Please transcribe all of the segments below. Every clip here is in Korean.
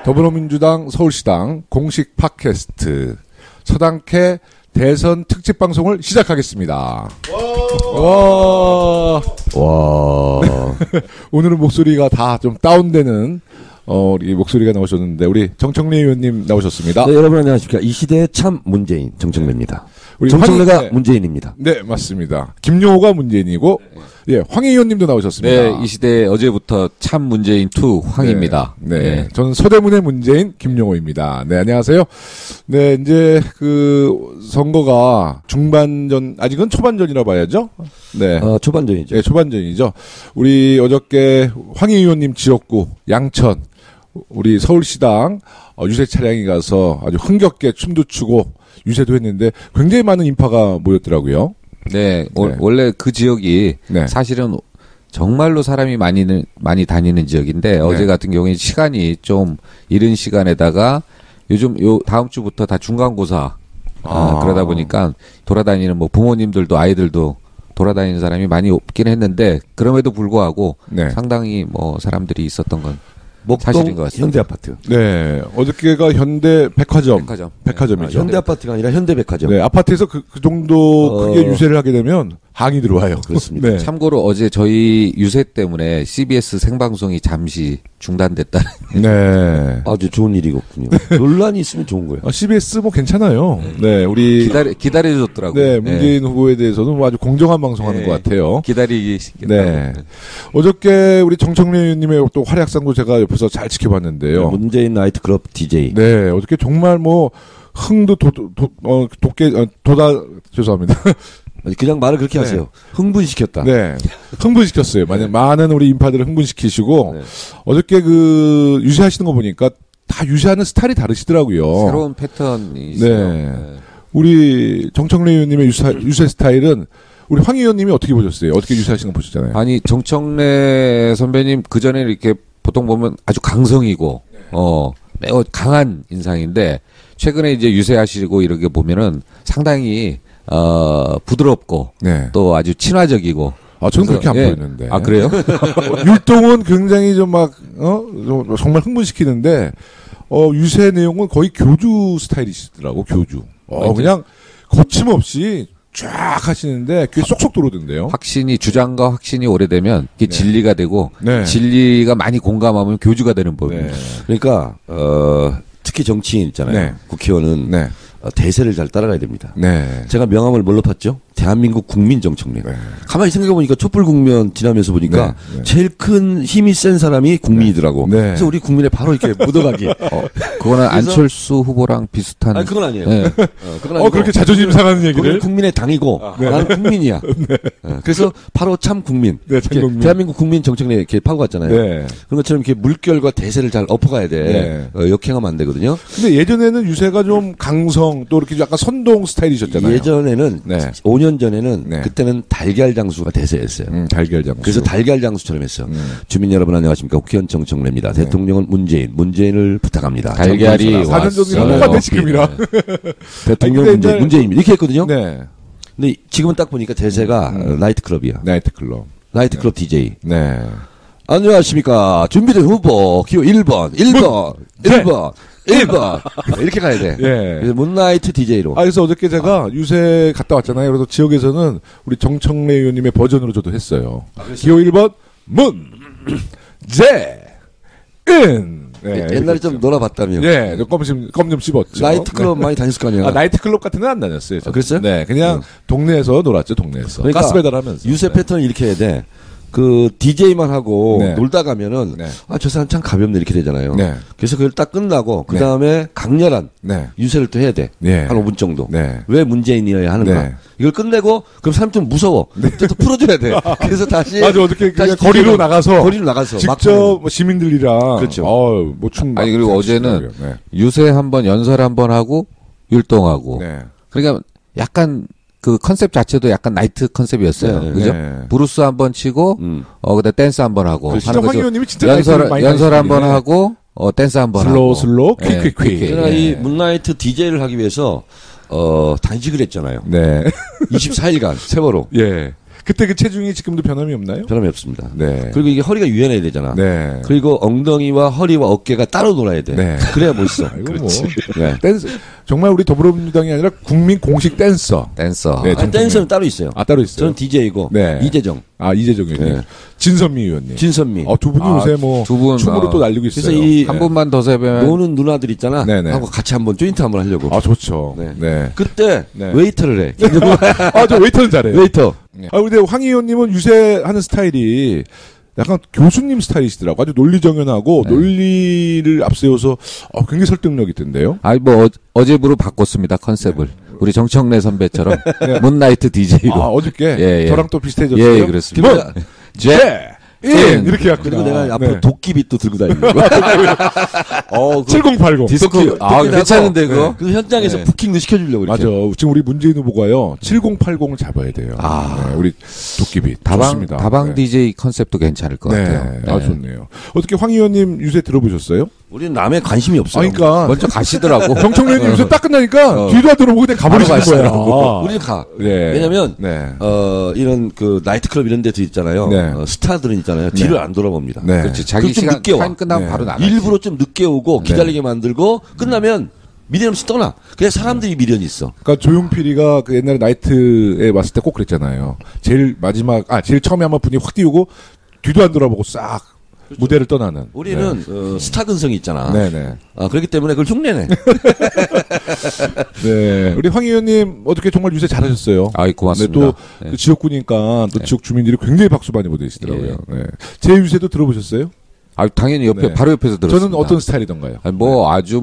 더불어민주당 서울시당 공식 팟캐스트 서당캐 대선 특집 방송을 시작하겠습니다. 와. 오늘은 목소리가 다 좀 다운되는 우리 목소리가 나오셨는데 우리 정청래 의원님 나오셨습니다. 네, 여러분 안녕하십니까. 이 시대의 참 문재인 정청래입니다. 우리 정청래가 네. 문재인입니다. 네, 맞습니다. 김용호가 문재인이고 예, 황희 의원님도 나오셨습니다. 네, 이 시대 어제부터 참 문재인 2 황입니다. 네, 네. 저는 서대문의 문재인 김용호입니다. 네, 안녕하세요. 네, 이제 그 선거가 중반전 아직은 초반전이라 봐야죠. 네, 초반전이죠. 네, 초반전이죠. 우리 어저께 황희 의원님 지역구 양천 우리 서울시당 유세 차량이 가서 아주 흥겹게 춤도 추고 유세도 했는데 굉장히 많은 인파가 모였더라고요. 네, 네. 원래 그 지역이 네. 사실은 정말로 사람이 많이 다니는 지역인데 어제 같은 경우에 시간이 좀 이른 시간에다가 요즘 다음 주부터 다 중간고사 그러다 보니까 돌아다니는 뭐 부모님들도 아이들도 돌아다니는 사람이 많이 없긴 했는데 그럼에도 불구하고 네. 상당히 뭐 사람들이 있었던 건 목동 사실인 것 같습니다. 현대아파트. 네, 어저께가 현대 백화점. 백화점이죠. 현대아파트가 아니라 현대백화점. 네, 아파트에서 그 정도 크게 유세를 하게 되면 항의 들어와요. 그렇습니다. 네. 참고로 어제 저희 유세 때문에 CBS 생방송이 잠시 중단됐다는. 네. 아주 좋은 일이군요. 논란이 있으면 좋은 거예요. CBS 뭐 괜찮아요. 네, 우리 기다려줬더라고요. 네, 문재인 후보에 대해서는 뭐 아주 공정한 방송하는 것 같아요. 기다리기 네. 어저께 우리 정청래 의원님의 또 활약상도 제가 옆에서 잘 지켜봤는데요. 문재인 나이트클럽 DJ. 네, 어저께 정말 뭐 흥도 죄송합니다. 그냥 말을 그렇게 네. 하세요. 흥분시켰다. 네, 흥분시켰어요. 많은 우리 인파들을 흥분시키시고 네. 어저께 그 유세하시는 거 보니까 다 유세하는 스타일이 다르시더라고요. 새로운 패턴이 있어요. 네. 우리 정청래 의원님의 유세 스타일은 우리 황 의원님이 어떻게 보셨어요? 어떻게 유세하시는 거 보셨잖아요. 아니 정청래 선배님 그 전에 이렇게 보통 보면 아주 강성이고 매우 강한 인상인데 최근에 이제 유세하시고 이렇게 보면은 상당히 부드럽고 네. 또 아주 친화적이고. 저는 그렇게 안 예. 보였는데. 아 그래요? 율동은 굉장히 좀 정말 흥분시키는데 유세 내용은 거의 교주 스타일이시더라고. 교주. 그냥 거침없이 쫙 하시는데 귀에 쏙쏙 들어오던데요. 주장과 확신이 오래되면 이게 진리가 되고 네. 진리가 많이 공감하면 교주가 되는 법입니다. 네. 그러니까 특히 정치인 있잖아요. 네. 국회의원은 네. 대세를 잘 따라가야 됩니다. 네. 제가 명함을 뭘로 팠죠? 대한민국 국민 정청래. 네. 가만히 생각해보니까 촛불 국면 지나면서 보니까 네. 네. 제일 큰 힘이 센 사람이 국민이더라고. 네. 그래서 우리 국민에 바로 이렇게 묻어가기. 그거는 안철수 후보랑 비슷한. 아니 그건 아니에요. 네. 그건 아니고. 그렇게 자존심 상하는 거기는 얘기를. 국민의 당이고 나는 국민이야. 그래서 바로 참 국민. 네, 참 이렇게 국민. 대한민국 국민 정청래 이렇게 파고 갔잖아요. 네. 그런 것처럼 이렇게 물결과 대세를 잘 엎어가야 돼. 역행하면 안 되거든요. 근데 예전에는 유세가 좀 강성 또 이렇게 약간 선동 스타일이셨잖아요. 예전에는 네. 5년 전에는 네. 그때는 달걀 장수가 대세였어요. 달걀 장수. 그래서 달걀 장수처럼 했어요. 주민 여러분 안녕하십니까. 국회의원 정청래입니다. 대통령은 문재인을 부탁합니다. 달걀이 4년 전이랑 왔어요. 똑같아 지금이랑. 대통령은 아니, 근데 문재인입니다. 이렇게 했거든요. 네. 근데 지금은 딱 보니까 대세가 나이트클럽이야. 나이트클럽. 나이트클럽 DJ. 네. 안녕하십니까. 준비된 후보 기호 1번. 이렇게 가야 돼. 예. 그래서 문나이트 DJ로. 그래서 어저께 제가 유세 갔다 왔잖아요. 그래서 지역에서는 우리 정청래 의원님의 버전으로 저도 했어요. 기호 1번 문재인. 네, 옛날에 좀 놀아봤다며. 예, 껌 좀 씹었죠. 나이트클럽 많이 다녔을 거 아니야. 나이트클럽 같은 데는 안 다녔어요. 저는. 그랬어요? 네, 그냥 동네에서 놀았죠, 동네에서. 그러니까 가스 배달하면서. 유세 네. 패턴을 이렇게 해야 돼. 그 DJ만 하고 네. 놀다 가면은 네. 저 사람 참 가볍네 이렇게 되잖아요. 네. 그래서 그걸 딱 끝나고 그 다음에 강렬한 네. 유세를 또 해야 돼. 네. 한 5분 정도. 네. 왜 문재인이어야 하는가. 네. 이걸 끝내고 그럼 사람 좀 무서워. 또 풀어줘야 돼. 그래서 다시 맞아, 어떻게 다시 거리로 나가서 직접 뭐 시민들이랑 그렇죠. 아니 그리고 어제는 네. 유세 한번 연설 한번 하고 율동하고. 네. 그러니까 약간 그 컨셉 자체도 약간 나이트 컨셉이었어요. 네, 그죠? 네. 브루스 한번 치고, 그다음 댄스 한번 하고. 진짜 하는 황 거죠. 의원님이 진짜 나이트를 많이 연설 다니시네. 한번 하고, 댄스 한번 하고. 슬로우, 예, 퀵. 그러나 네. 이 문나이트 DJ를 하기 위해서 단식을 했잖아요. 네. 24일간 세월호. 예. 그때 그 체중이 지금도 변함이 없나요? 변함이 없습니다. 네. 그리고 이게 허리가 유연해야 되잖아. 네. 그리고 엉덩이와 허리와 어깨가 따로 놀아야 돼. 네. 그래야 멋있어. 이거 뭐 네. 댄스 정말 우리 더불어민주당이 아니라 국민 공식 댄서. 댄서. 네, 아니, 댄서는 따로 있어요. 아 따로 있어요. 저는 DJ이고 네. 이재정, 아 이재정 의원님, 네. 진선미 의원님. 진선미. 두 분이 아, 요새 뭐 두 분, 춤으로 또 날리고 있어요. 그래서 이 한 분만 더 세면 노는 누나들 있잖아. 네네. 하고 같이 한번 조인트 한번 하려고. 아 좋죠. 네. 네. 그때 네. 웨이터를 해. 저 웨이터는 잘해요. 웨이터. 근데 황 의원님은 유세하는 스타일이 약간 교수님 스타일이시더라고. 아주 논리정연하고 논리를 앞세워서 굉장히 설득력 있던데요. 아니 뭐 어제부로 바꿨습니다 컨셉을. 우리 정청래 선배처럼 문나이트 DJ로. 어저께 예. 저랑 또 비슷해졌어요. 예, 그렇습니다. 문, 제, 인 이렇게 갖고 그리고 내가 앞으로 네. 도끼비 또 들고 다니는 거. 7080 디스크 괜찮은데 그거? 그 현장에서 네. 부킹도 시켜주려고 이렇게. 맞아. 지금 우리 문재인 후보가요 7080을 잡아야 돼요. 네, 우리 도끼비 좋습니다. 다방 네. DJ 컨셉도 괜찮을 것 네, 같아요. 네. 좋네요. 어떻게 황 의원님 유세 들어보셨어요? 우리는 남의 관심이 없어요. 그러니까 먼저 가시더라고. 정청래님 유세 딱 끝나니까 뒤도 안 돌아보고 그냥 가버리시는 거야. 우리는 가. 네. 왜냐면 네. 이런 그 나이트클럽 이런 데도 있잖아요. 네. 스타들은 있잖아요. 뒤를 안 돌아봅니다. 네. 그렇지. 자기 그럼 좀 시간 늦게 와. 타임 끝나면 네. 바로 나가. 일부러 좀 늦게 오고 기다리게 만들고 끝나면 미련 없이 떠나. 그냥 사람들이 미련이 있어. 그러니까 조용필이가 그 옛날에 나이트에 왔을 때 꼭 그랬잖아요. 제일 처음에 한번 분위기 확 띄우고 뒤도 안 돌아보고 싹 무대를 떠나는. 우리는 스타 근성이 있잖아. 네네. 그렇기 때문에 그걸 흉내내. 네. 우리 황 의원님 어떻게 정말 유세 잘하셨어요. 아이 고맙습니다. 네, 또 네. 그 지역구니까 또 지역 주민들이 굉장히 박수 많이 보내시더라고요. 네. 제 유세도 들어보셨어요? 당연히 옆에 네. 바로 옆에서 들었습니다. 저는 어떤 스타일이던가요? 아니, 아주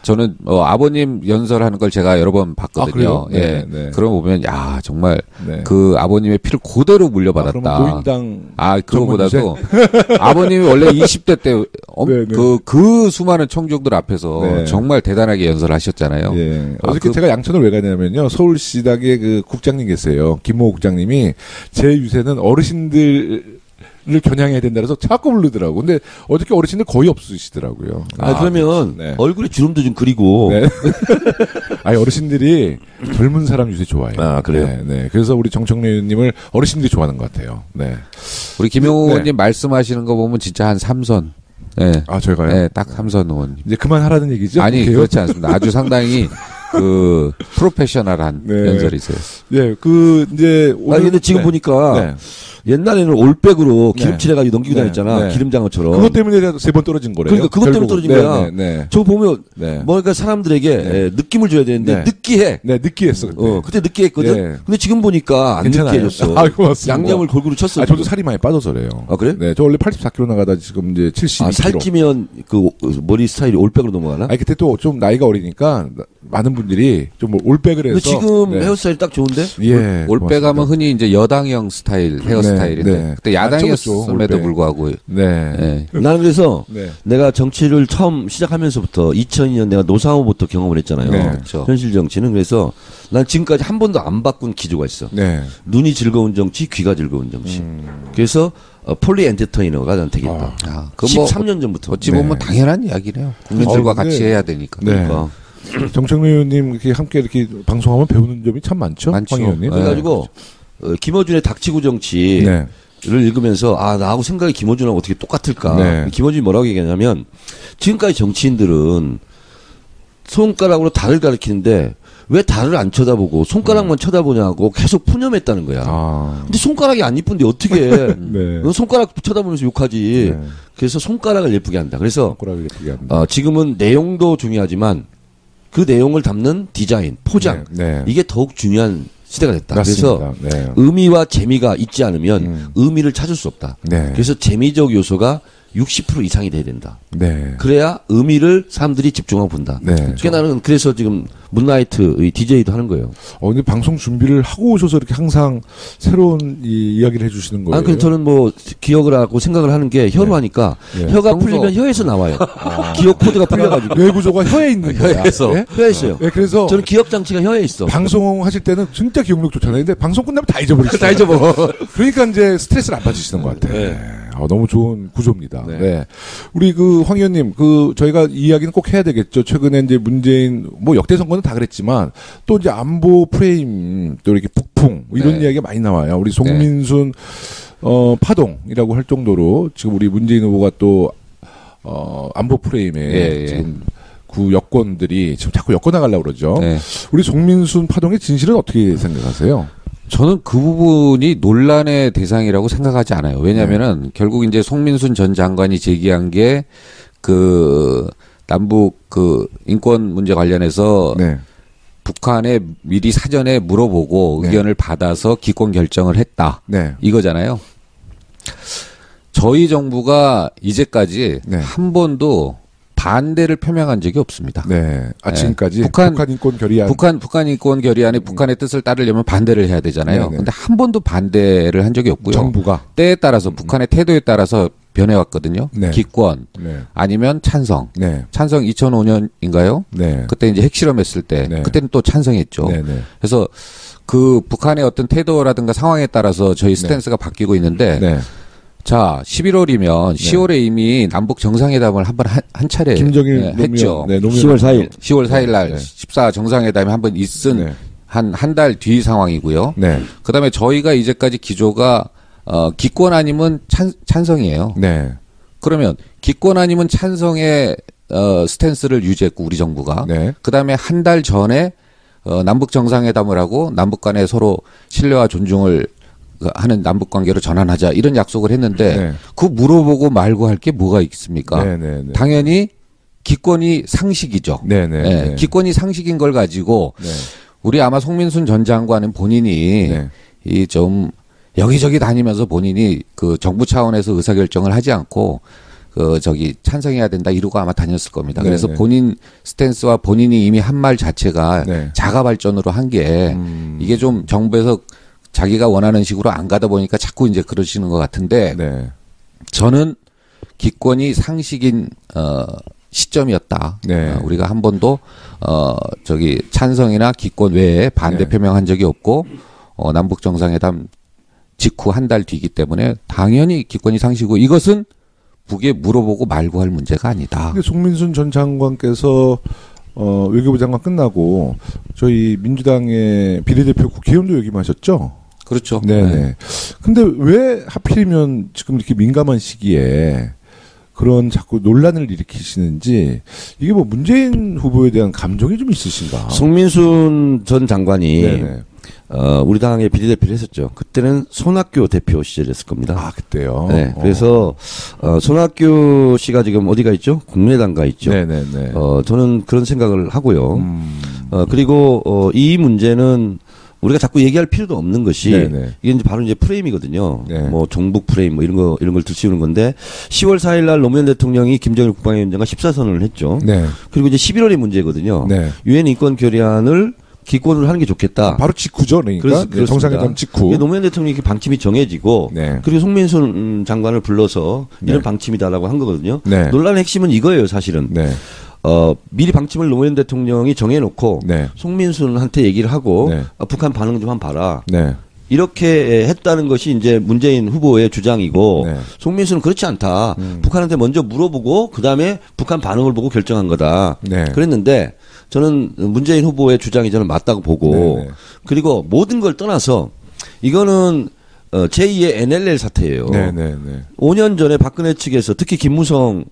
저는 아버님 연설하는 걸 제가 여러 번 봤거든요. 그래요? 예. 네, 네. 그럼 보면 야 정말 네. 그 아버님의 피를 그대로 물려받았다. 그러면 노인당 그거보다도 아버님이 원래 20대 때 네, 네. 그 수많은 청중들 앞에서 네. 정말 대단하게 연설하셨잖아요. 예. 어저께 제가 양천을 왜 가냐면요. 서울시당의 그 국장님 계세요. 김모 국장님이 제 유세는 어르신들을 겨냥해야 된다 그래서 자꾸 부르더라고. 근데 어저께 어르신들 거의 없으시더라고요. 그러면 네. 얼굴에 주름도 좀 그리고. 네. 어르신들이 젊은 사람 유세 좋아해요. 아, 그래요? 네, 네. 그래서 우리 정청래 의원님을 어르신들이 좋아하는 것 같아요. 네. 우리 김용호 네. 의원님 말씀하시는 거 보면 진짜 한 3선. 네. 저희가요? 네, 딱 3선 의원. 이제 그만하라는 얘기죠? 아니 그렇게요? 그렇지 않습니다. 아주 상당히 그 프로페셔널한 네. 연설이세요. 네, 이제 오늘 근데 지금 네. 보니까 네. 옛날에는 올백으로 네. 기름칠해가지고 넘기고 네. 다녔잖아. 네. 기름장어처럼. 그것 때문에 3번 떨어진 거래요. 그러니까 그것 때문에 결국은. 떨어진 거야. 네, 네, 네. 저거 보면 네. 뭔가 사람들에게 느낌을 줘야 되는데 네. 느끼해. 네, 느끼했어. 그때. 그때 느끼했거든. 네. 근데 지금 보니까 안 괜찮아요. 느끼해졌어. 고맙습니다. 양념을 골고루 쳤어. 저도 살이 많이 빠져서 그래요. 아, 그래? 네, 저 원래 84kg 나가다 지금 이제 72kg. 살찌면 그 머리 스타일이 올백으로 넘어가나? 그때 또 좀 나이가 어리니까 많은 분들이 좀 올백을 해서. 근데 지금 네. 헤어스타일 딱 좋은데? 예. 올백하면 흔히 이제 여당형 스타일 헤어스타일인데 네. 그때 야당이었음에도 올백. 불구하고 네. 예. 나는 그래서 네. 내가 정치를 처음 시작하면서부터 2002년 내가 노사모부터 경험을 했잖아요. 네. 그렇죠. 현실 정치는. 그래서 난 지금까지 한 번도 안 바꾼 기조가 있어. 네. 눈이 즐거운 정치, 귀가 즐거운 정치. 그래서 폴리 엔터테이너가 난 되겠다. 그 13년 전부터. 어찌 보면 네. 당연한 이야기네요. 국민들과 근데- 같이 해야 되니까. 네. 그러니까. 정청래 의원님 이렇게 함께 이렇게 방송하면 배우는 점이 참 많죠. 많죠. 황 의원님. 그래가지고 김어준의 닥치고 정치를 네. 읽으면서 나하고 생각이 김어준하고 어떻게 똑같을까. 네. 김어준이 뭐라고 얘기하냐면 지금까지 정치인들은 손가락으로 달을 가리키는데 왜 달을 안 쳐다보고 손가락만 쳐다보냐고 계속 푸념했다는 거야. 근데 손가락이 안 이쁜데 어떻게 해. 네. 넌 손가락 쳐다보면서 욕하지. 네. 그래서 손가락을 예쁘게 한다. 그래서 꼬라비 예쁘게 한다. 지금은 내용도 중요하지만 그 내용을 담는 디자인, 포장 네. 이게 더욱 중요한 시대가 됐다. 맞습니다. 그래서 네. 의미와 재미가 있지 않으면 의미를 찾을 수 없다. 네. 그래서 재미적 요소가 60% 이상이 돼야 된다. 네. 그래야 의미를 사람들이 집중하고 본다. 네. 그러니까 나는 그래서 지금 문나이트 DJ도 하는 거예요. 근데 방송 준비를 하고 오셔서 이렇게 항상 새로운 이야기를 해주시는 거예요. 그럼 저는 뭐 기억을 하고 생각을 하는 게 혀로 하니까 네. 혀가 평소- 풀리면 혀에서 나와요. 기억 코드가 풀려가지고. 뇌 구조가 혀에 있는 거야. 혀에서. 네? 혀에 있어요. 네, 그래서 저는 기억 장치가 혀에 있어. 방송하실 때는 진짜 기억력 좋잖아요. 근데 방송 끝나면 다 잊어버리시죠. 다 잊어먹어. 그러니까 이제 스트레스를 안 받으시는 것 같아요. 네. 너무 좋은 구조입니다. 네. 네. 우리 황 의원님, 저희가 이 이야기는 꼭 해야 되겠죠. 최근에 이제 문재인, 역대 선거는 다 그랬지만, 또 이제 안보 프레임, 또 이렇게 북풍, 이런 네. 이야기가 많이 나와요. 우리 송민순, 파동이라고 할 정도로, 지금 우리 문재인 후보가 또, 안보 프레임에 지금 여권들이 지금 자꾸 엮어나가려고 그러죠. 네. 우리 송민순 파동의 진실은 어떻게 생각하세요? 저는 그 부분이 논란의 대상이라고 생각하지 않아요. 왜냐면은 결국 이제 송민순 전 장관이 제기한 게 남북 인권 문제 관련해서 네. 북한에 미리 사전에 물어보고 네. 의견을 받아서 기권 결정을 했다. 네. 이거잖아요. 저희 정부가 이제까지 네. 한 번도 반대를 표명한 적이 없습니다. 네. 지금까지 북한 인권 결의안. 북한 인권 결의안에 북한의 뜻을 따르려면 반대를 해야 되잖아요. 네네. 근데 한 번도 반대를 한 적이 없고요. 정부가. 때에 따라서 북한의 태도에 따라서 변해왔거든요. 네. 기권 네. 아니면 찬성. 네. 찬성 2005년인가요? 네. 그때 이제 핵실험했을 때 네. 그때는 또 찬성했죠. 네. 네. 그래서 북한의 어떤 태도라든가 상황에 따라서 저희 스탠스가 바뀌고 있는데 네. 자, 11월이면 10월에 이미 남북 정상회담을 한 차례 김정일 했죠. 네, 10월 4일. 10월 4일 날 네. 14 정상회담이 한번 있은 네. 한 달 뒤 상황이고요. 네. 그다음에 저희가 이제까지 기조가 기권 아니면 찬성이에요. 네. 그러면 기권 아니면 찬성의 스탠스를 유지했고 우리 정부가 네. 그다음에 한 달 전에 남북 정상회담을 하고 남북 간에 서로 신뢰와 존중을 하는 남북 관계로 전환하자 이런 약속을 했는데 네. 그 물어보고 말고 할 게 뭐가 있습니까? 네, 네, 네. 당연히 기권이 상식이죠. 네, 네, 예, 네. 기권이 상식인 걸 가지고 네. 우리 아마 송민순 전 장관은 본인이 네. 이 좀 여기저기 다니면서 본인이 정부 차원에서 의사결정을 하지 않고 찬성해야 된다 이러고 아마 다녔을 겁니다. 네, 그래서 네. 본인 스탠스와 본인이 이미 한 말 자체가 네. 자가 발전으로 한 게 이게 좀 정부에서 자기가 원하는 식으로 안 가다 보니까 자꾸 이제 그러시는 것 같은데 네. 저는 기권이 상식인 시점이었다. 네. 우리가 한 번도 찬성이나 기권 외에 반대 네. 표명한 적이 없고 남북 정상회담 직후 한 달 뒤이기 때문에 당연히 기권이 상식이고 이것은 북에 물어보고 말고 할 문제가 아니다. 근데 송민순 전 장관께서 외교부 장관 끝나고 저희 민주당의 비례대표 국회의원도 역임하셨죠? 그렇죠. 네네. 근데 왜 하필이면 지금 이렇게 민감한 시기에 그런 자꾸 논란을 일으키시는지 이게 문재인 후보에 대한 감정이 좀 있으신가? 송민순 전 장관이 네네. 우리 당의 비례대표를 했었죠. 그때는 손학규 대표 시절이었을 겁니다. 아, 그때요? 네. 그래서 손학규 씨가 지금 어디가 있죠? 국민의당 가 있죠. 네네네. 저는 그런 생각을 하고요. 그리고 이 문제는 우리가 자꾸 얘기할 필요도 없는 것이 네네. 이게 이제 바로 이제 프레임이거든요. 네. 종북 프레임 이런 걸 들씌우는 건데 10월 4일 날 노무현 대통령이 김정일 국방위원장과 14선언을 했죠. 네. 그리고 이제 11월이 문제거든요. 네. 유엔 인권 결의안을 기권을 하는 게 좋겠다. 바로 직후죠, 그러니까. 그렇습니다. 정상회담 직후. 노무현 대통령이 이렇게 방침이 정해지고 네. 그리고 송민순 장관을 불러서 이런 방침이다라고 한 거거든요. 네. 논란의 핵심은 이거예요, 사실은. 네. 미리 방침을 노무현 대통령이 정해놓고 네. 송민순한테 얘기를 하고 네. 북한 반응 좀 한번 봐라. 네. 이렇게 했다는 것이 이제 문재인 후보의 주장이고 네. 송민순은 그렇지 않다. 북한한테 먼저 물어보고 그다음에 북한 반응을 보고 결정한 거다. 네. 그랬는데 저는 문재인 후보의 주장이 저는 맞다고 보고 네, 네. 그리고 모든 걸 떠나서 이거는 제2의 NLL 사태예요. 네네네. 5년 전에 박근혜 측에서 특히 김무성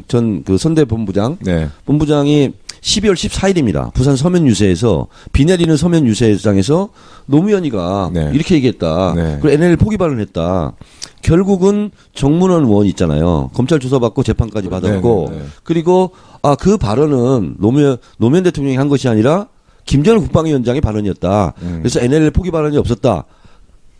전 그 선대 본부장이 12월 14일입니다. 부산 서면 유세에서 비 내리는 서면 유세장에서 노무현이가 네. 이렇게 얘기했다. 네. 그리고 NLL 포기 발언했다. 결국은 정문원 의원 있잖아요. 검찰 조사받고 재판까지 받았고 네, 네, 네. 그리고 그 발언은 노무현 대통령이 한 것이 아니라 김정일 국방위원장의 발언이었다. 그래서 NLL 포기 발언이 없었다.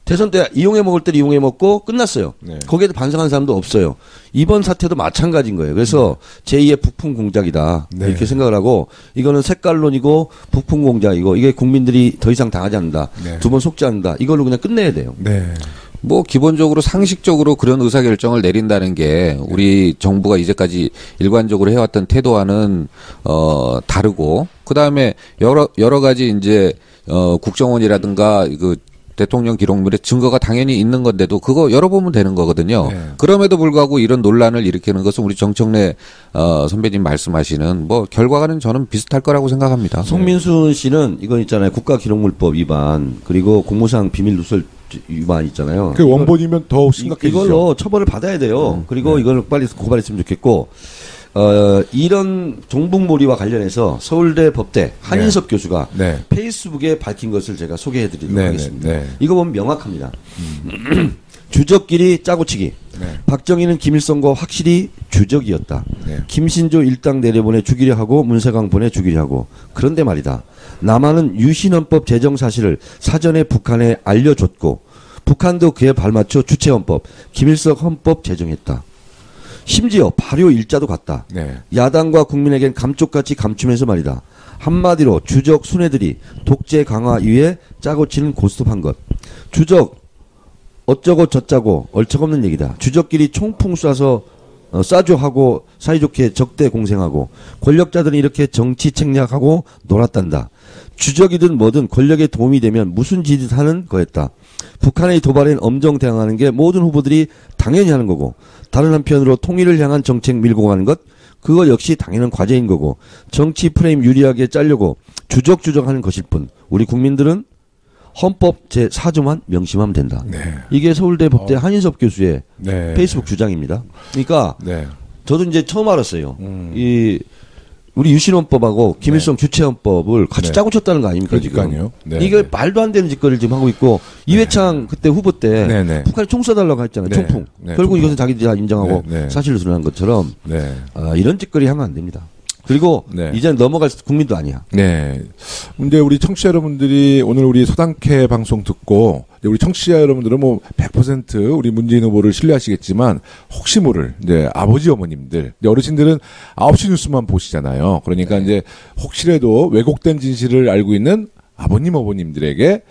대선 때 이용해 먹을 때 이용해 먹고 끝났어요. 네. 거기에 반성한 사람도 없어요. 이번 사태도 마찬가지인 거예요. 그래서 제2의 북풍 공작이다. 네. 이렇게 생각을 하고 이거는 색깔론이고 북풍 공작이고 이게 국민들이 더 이상 당하지 않는다. 네. 두 번 속지 않는다. 이걸로 그냥 끝내야 돼요. 네. 기본적으로 상식적으로 그런 의사결정을 내린다는 게 우리 정부가 이제까지 일관적으로 해왔던 태도와는 다르고 그다음에 여러 가지 이제 국정원이라든가 대통령 기록물에 증거가 당연히 있는 건데도 그거 열어보면 되는 거거든요. 네. 그럼에도 불구하고 이런 논란을 일으키는 것은 우리 정청래 선배님 말씀하시는 뭐 결과는 저는 비슷할 거라고 생각합니다. 송민순 씨는 이건 있잖아요. 국가기록물법 위반 그리고 공무상 비밀 누설 위반 있잖아요. 그 원본이면 더 심각해지죠. 이걸로 처벌을 받아야 돼요. 그리고 이걸 빨리 고발했으면 좋겠고 이런 종북몰이와 관련해서 서울대 법대 한인섭 교수가 페이스북에 밝힌 것을 제가 소개해드리도록 하겠습니다. 이거 보면 명확합니다. 주적끼리 짜고치기. 박정희는 김일성과 확실히 주적이었다. 김신조 일당 내려보내 죽이려 하고 문세광 보내 죽이려 하고. 그런데 말이다. 남한은 유신헌법 제정 사실을 사전에 북한에 알려줬고 북한도 그에 발맞춰 주체헌법, 김일성 헌법 제정했다. 심지어 발효 일자도 갔다. 야당과 국민에겐 감쪽같이 감추면서 말이다. 한마디로 주적 순애들이 독재 강화 이후에 짜고 치는 고스톱한 것. 주적 어쩌고 저쩌고 얼척없는 얘기다. 주적끼리 총풍 쏴서 싸줘하고 사이좋게 적대 공생하고 권력자들은 이렇게 정치 책략하고 놀았단다. 주적이든 뭐든 권력에 도움이 되면 무슨 짓을 하는 거였다. 북한의 도발엔 엄정 대응하는 게 모든 후보들이 당연히 하는 거고 다른 한편으로 통일을 향한 정책 밀고 가는 것 그거 역시 당연한 과제인 거고 정치 프레임 유리하게 짜려고 주적하는 것일 뿐 우리 국민들은 헌법 제4조만 명심하면 된다. 이게 서울대 법대 한인섭 교수의 페이스북 주장입니다. 그러니까 저도 이제 처음 알았어요. 이 우리 유신헌법하고 김일성 주체헌법을 같이 짜고 쳤다는 거 아닙니까? 그러니까요. 이게 말도 안 되는 짓거리를 지금 하고 있고 이회창 그때 후보 때 북한이 총 쏴달라고 했잖아요. 총풍. 결국 이것은 자기들이 다 인정하고 사실로 드러난 것처럼 이런 짓거리 하면 안 됩니다. 그리고 이제는 넘어갈 국민도 아니야. 근데 우리 청취자 여러분들이 오늘 우리 서당캐 방송 듣고 우리 청취자 여러분들은 뭐 100% 우리 문재인 후보를 신뢰하시겠지만 혹시 모를 이제 아버지 어머님들, 어르신들은 9시 뉴스만 보시잖아요. 그러니까 이제 혹시라도 왜곡된 진실을 알고 있는 아버님 어머님들에게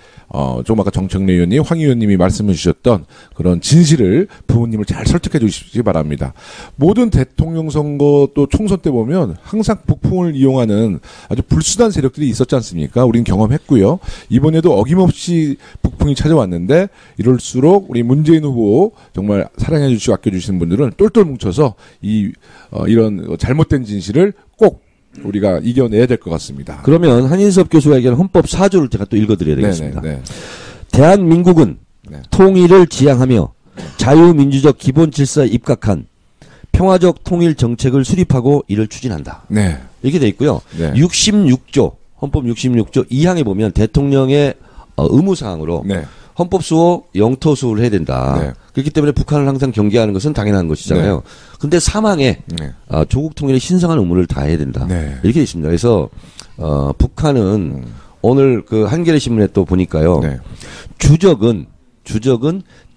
좀 아까 정청래 의원님, 황 의원님이 말씀해 주셨던 그런 진실을 부모님을 잘 설득해 주시기 바랍니다. 모든 대통령 선거 또 총선 때 보면 항상 북풍을 이용하는 아주 불순한 세력들이 있었지 않습니까? 우리는 경험했고요. 이번에도 어김없이 북풍이 찾아왔는데 이럴수록 우리 문재인 후보 정말 사랑해 주시고 아껴 주시는 분들은 똘똘 뭉쳐서 이런 잘못된 진실을 꼭 우리가 이겨내야 될 것 같습니다. 그러면 한인섭 교수가 얘기하는 헌법 4조를 제가 또 읽어드려야 되겠습니다. 대한민국은 통일을 지향하며 자유민주적 기본 질서에 입각한 평화적 통일 정책을 수립하고 이를 추진한다. 이렇게 돼 있고요. 66조 헌법 66조 2항에 보면 대통령의 의무사항으로 헌법 수호, 영토 수호를 해야 된다. 그렇기 때문에 북한을 항상 경계하는 것은 당연한 것이잖아요. 근데 3항에 조국 통일에 신성한 의무를 다해야 된다. 이렇게 돼 있습니다. 그래서 북한은 오늘 그 한겨레 신문에 또 보니까요. 주적은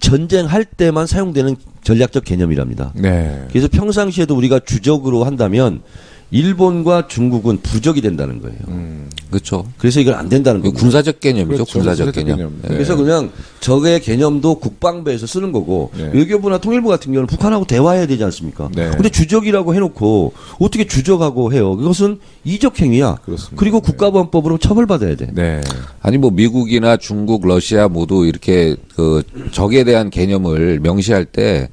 전쟁할 때만 사용되는 전략적 개념이랍니다. 그래서 평상시에도 우리가 주적으로 한다면 일본과 중국은 부적이 된다는 거예요. 그렇죠. 그래서 이건 안 된다는 거예요. 군사적 개념이죠. 그렇죠. 군사적 개념. 그래서 그냥 적의 개념도 국방부에서 쓰는 거고 외교부나 통일부 같은 경우는 북한하고 대화해야 되지 않습니까? 근데 주적이라고 해놓고 어떻게 주적하고 해요? 그것은 이적 행위야. 그렇습니다. 그리고 국가보안법으로 처벌받아야 돼. 아니 뭐 미국이나 중국, 러시아 모두 이렇게 그 적에 대한 개념을 명시할 때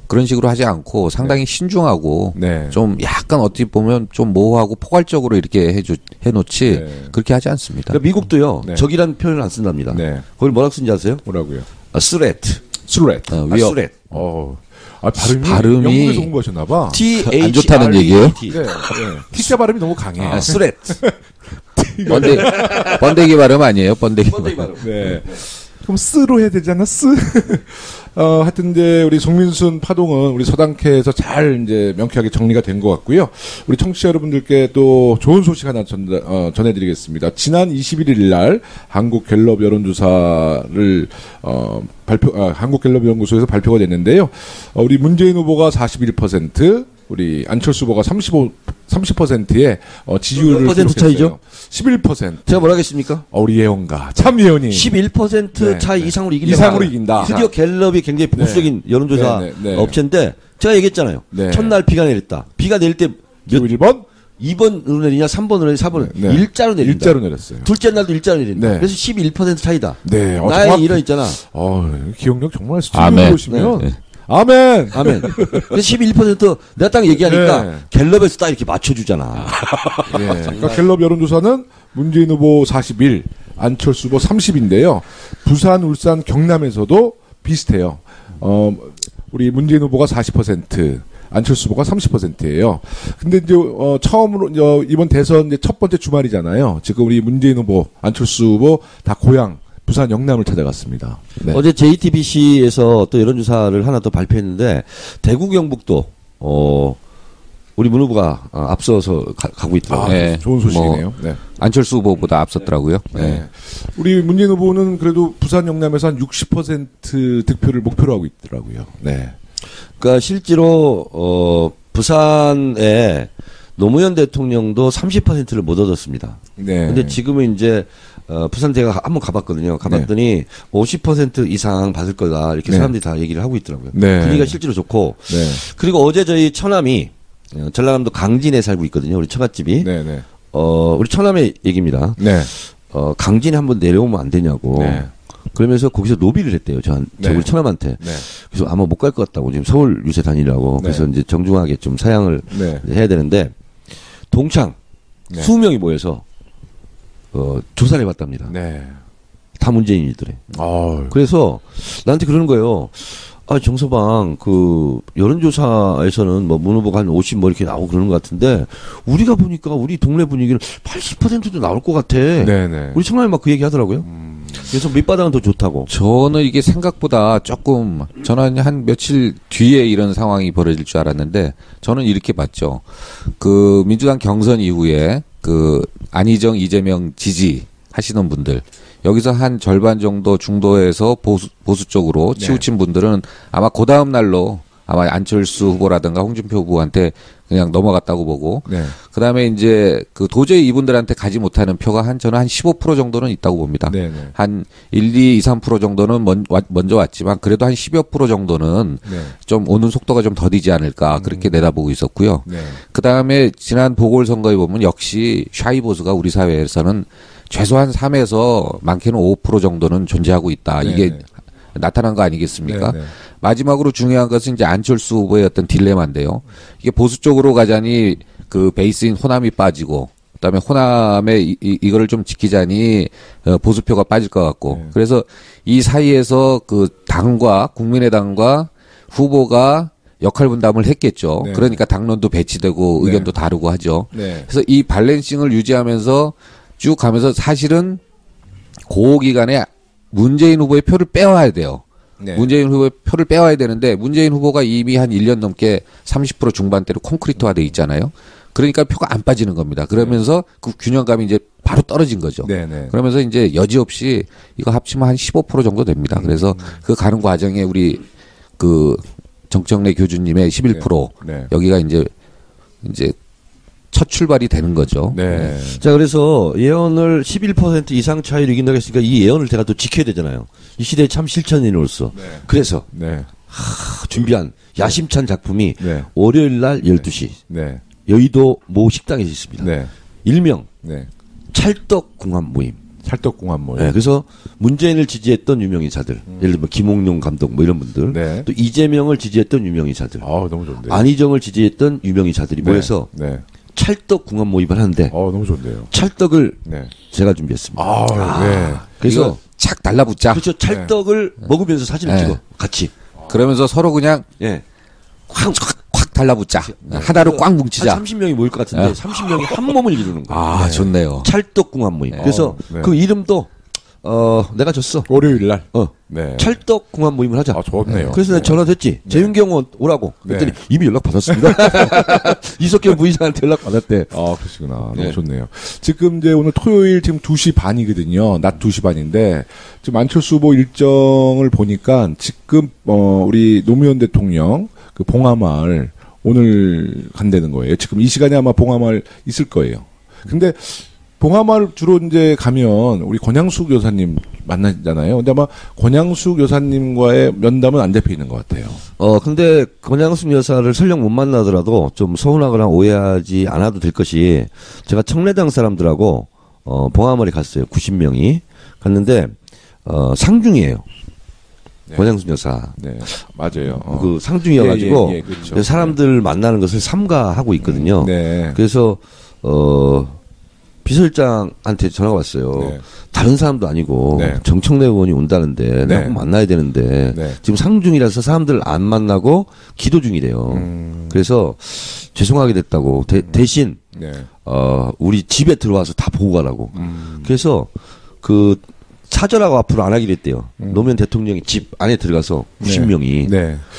그런 식으로 하지 않고 상당히 신중하고 좀 약간 어떻게 보면 좀 모호하고 포괄적으로 이렇게 해놓지 그렇게 하지 않습니다. 그러니까 미국도요 적이라는 표현을 안 쓴답니다. 거기 뭐라고 쓴지 아세요? 뭐라고요? threat. 위협. 발음이 영국에서 공부하셨나봐. T-H-R-E-A-T. 안 좋다는 얘기예요? T자 발음이 너무 강해. threat. 번데기 발음 아니에요? 번데기 발음. 그럼 쓰로 해야 되잖아, 쓰. 하여튼 이제 우리 송민순 파동은 우리 서당캐에서 잘 이제 명쾌하게 정리가 된 것 같고요. 우리 청취자 여러분들께 또 좋은 소식 하나 전해드리겠습니다. 지난 21일 날 한국갤럽 여론조사를 한국갤럽연구소에서 발표가 됐는데요. 우리 문재인 후보가 41%, 우리 안철수 후보가 30%의 지지율을 몇 퍼센트 차이죠? 11%. 제가 뭐라 하겠습니까? 우리 예언가 참 예언이 11% 차이 이상으로 이긴다. 드디어 갤럽이 굉장히 보수적인 여론조사 업체인데 제가 얘기했잖아요. 첫날 비가 내렸다. 비가 내릴 때 기호 1번 2번으로 내리냐, 3번으로 내리냐, 4번으로 네. 일자로 내린다. 일자로 내렸어요. 둘째 날도 일자로 내린다. 네. 그래서 11% 차이다. 네. 나의 정확히- 이런 있잖아. 기억력 정말 아멘. 스튜디오로 오시면. 네. 아멘! 아멘. 그래서 11% 내가 딱 얘기하니까 네. 갤럽에서 딱 이렇게 맞춰주잖아. 예. 그러니까 갤럽 여론조사는 문재인 후보 41, 안철수 후보 30인데요. 부산, 울산, 경남에서도 비슷해요. 우리 문재인 후보가 40%, 안철수 후보가 30%예요. 근데 이제 처음으로 이번 대선 이제 첫 번째 주말이잖아요. 지금 우리 문재인 후보, 안철수 후보 다 고향 부산 영남을 찾아갔습니다. 네. 어제 JTBC에서 또 여론조사를 하나 더 발표했는데 대구 경북도 우리 문 후보가 앞서서 가고 있더라고요. 네. 좋은 소식이네요. 네. 안철수 후보보다 앞섰더라고요. 네. 우리 문재인 후보는 그래도 부산 영남에서 한 60% 득표를 목표로 하고 있더라고요. 네. 그러니까 실제로 부산에 노무현 대통령도 30%를 못 얻었습니다. 네. 근데 지금은 이제 부산 제가 한번 가봤거든요. 가봤더니 50% 이상 받을 거다 이렇게 네. 사람들이 다 얘기를 하고 있더라고요. 네. 분위기가 실제로 좋고. 네. 그리고 어제 저희 처남이 전라남도 강진에 살고 있거든요. 우리 처갓집이. 네. 네. 우리 처남의 얘기입니다. 네. 강진에 한번 내려오면 안 되냐고. 네. 그러면서 거기서 노비를 했대요. 네. 우리 처남한테. 네. 그래서 아마 못 갈 것 같다고 지금 서울 유세 다니라고. 네. 그래서 이제 정중하게 좀 사양을 네. 해야 되는데 동창 네. 20명이 모여서 조사를 해봤답니다. 네. 다 문재인이더래. 아, 그래서 나한테 그러는 거예요. 정서방, 여론조사에서는 문 후보가 한 50 이렇게 나오고 그러는 것 같은데, 우리가 보니까 우리 동네 분위기는 80%도 나올 것 같아. 네네. 우리 청남이 막 그 얘기 하더라고요. 그래서 밑바닥은 더 좋다고. 저는 이게 생각보다 조금, 저는 한 며칠 뒤에 이런 상황이 벌어질 줄 알았는데, 저는 이렇게 봤죠. 민주당 경선 이후에, 안희정, 이재명 지지 하시는 분들, 여기서 한 절반 정도 중도에서 보수 쪽으로 네. 치우친 분들은 아마 그 다음 날로 아마 안철수 후보라든가 홍준표 후보한테 그냥 넘어갔다고 보고, 네. 그 다음에 이제 도저히 이분들한테 가지 못하는 표가 저는 한 15% 정도는 있다고 봅니다. 네네. 한 1, 2, 3% 정도는 먼저 왔지만 그래도 한 10여 프로 정도는 네. 좀 오는 속도가 좀 더디지 않을까 그렇게 내다보고 있었고요. 네. 그 다음에 지난 보궐선거에 보면 역시 샤이보스가 우리 사회에서는 최소한 3에서 많게는 5% 정도는 존재하고 있다. 이게 네네. 나타난 거 아니겠습니까? 네네. 마지막으로 중요한 것은 이제 안철수 후보의 어떤 딜레마인데요. 이게 보수 쪽으로 가자니 베이스인 호남이 빠지고, 그다음에 호남에 이거를 좀 지키자니 보수표가 빠질 것 같고, 네. 그래서 이 사이에서 당과 국민의당과 후보가 역할 분담을 했겠죠. 네. 그러니까 당론도 배치되고 네. 의견도 다르고 하죠. 네. 그래서 이 밸런싱을 유지하면서 쭉 가면서 사실은 그 기간에 문재인 후보의 표를 빼와야 돼요. 네. 문재인 후보의 표를 빼와야 되는데 문재인 후보가 이미 한 1년 넘게 30% 중반대로 콘크리트화돼 있잖아요. 그러니까 표가 안 빠지는 겁니다. 그러면서 그 균형감이 이제 바로 떨어진 거죠. 네네. 그러면서 이제 여지없이 이거 합치면 한 15% 정도 됩니다. 그래서 그 가는 과정에 우리 정청래 교주님의 11% 네. 여기가 이제 첫 출발이 되는 거죠. 네. 자, 그래서 예언을 11% 이상 차이로 이긴다고 했으니까 이 예언을 제가 또 지켜야 되잖아요. 이 시대의 참 실천인으로서. 네. 그래서 네. 준비한 야심찬 작품이 네. 월요일 날 12시 네. 여의도 모 식당에서 있습니다. 네. 일명 네. 찰떡궁합 모임. 찰떡궁합 모임. 네, 그래서 문재인을 지지했던 유명인사들, 예를 들면 김홍룡 감독 뭐 이런 분들, 네. 또 이재명을 지지했던 유명인사들, 너무 좋은데요. 안희정을 지지했던 유명인사들이 네. 모여서 네. 찰떡궁합 모임을 하는데 너무 좋은데요. 찰떡을 네. 제가 준비했습니다. 네. 그래서 이거 착 달라붙자. 그렇죠. 찰떡을 먹으면서 사진을 네. 찍어 같이. 그러면서 서로 그냥 예. 확 달라붙자. 하나로 꽉 뭉치자. 한 30명이 모일 것 같은데 30명이 한 몸을 이루는 거예요. 좋네요. 찰떡궁합 모임. 그래서 네. 그 이름도 내가 줬어. 월요일 날. 어. 네. 찰떡궁합 모임을 하자. 좋네요. 그래서 내가 전화됐지. 재윤경 의원 오라고. 그랬더니 네. 이미 연락 받았습니다. 이석경 부의장한테 연락 받았대. 그러시구나. 너무 네. 좋네요. 지금 이제 오늘 토요일 지금 2시 반이거든요. 낮 2시 반인데, 지금 안철수 후보 일정을 보니까 지금, 우리 노무현 대통령 그 봉하마을 오늘 간다는 거예요. 지금 이 시간에 아마 봉하마을 있을 거예요. 근데 봉화마을 주로 이제 가면 우리 권양숙 여사님 만나잖아요. 근데 아마 권양숙 여사님과의 면담은 안 잡혀 있는 것 같아요. 근데 권양숙 여사를 설령 못 만나더라도 좀 서운하거나 오해하지 않아도 될 것이 제가 청래당 사람들하고 봉화마을에 갔어요. 90명이 갔는데 상중이에요. 네. 권양숙 여사. 네, 맞아요. 그 상중이어가지고 그렇죠. 사람들 만나는 것을 삼가하고 있거든요. 네. 그래서 비서실장한테 전화가 왔어요. 네. 다른 사람도 아니고 네. 정청래 의원이 온다는데 내가 꼭 만나야 되는데 지금 상중이라서 사람들 안 만나고 기도 중이래요. 그래서 죄송하게 됐다고 대신 우리 집에 들어와서 다 보고 가라고. 그래서 그 사절하고 앞으로 안 하기로 했대요. 노무현 대통령이 집 안에 들어가서 90명이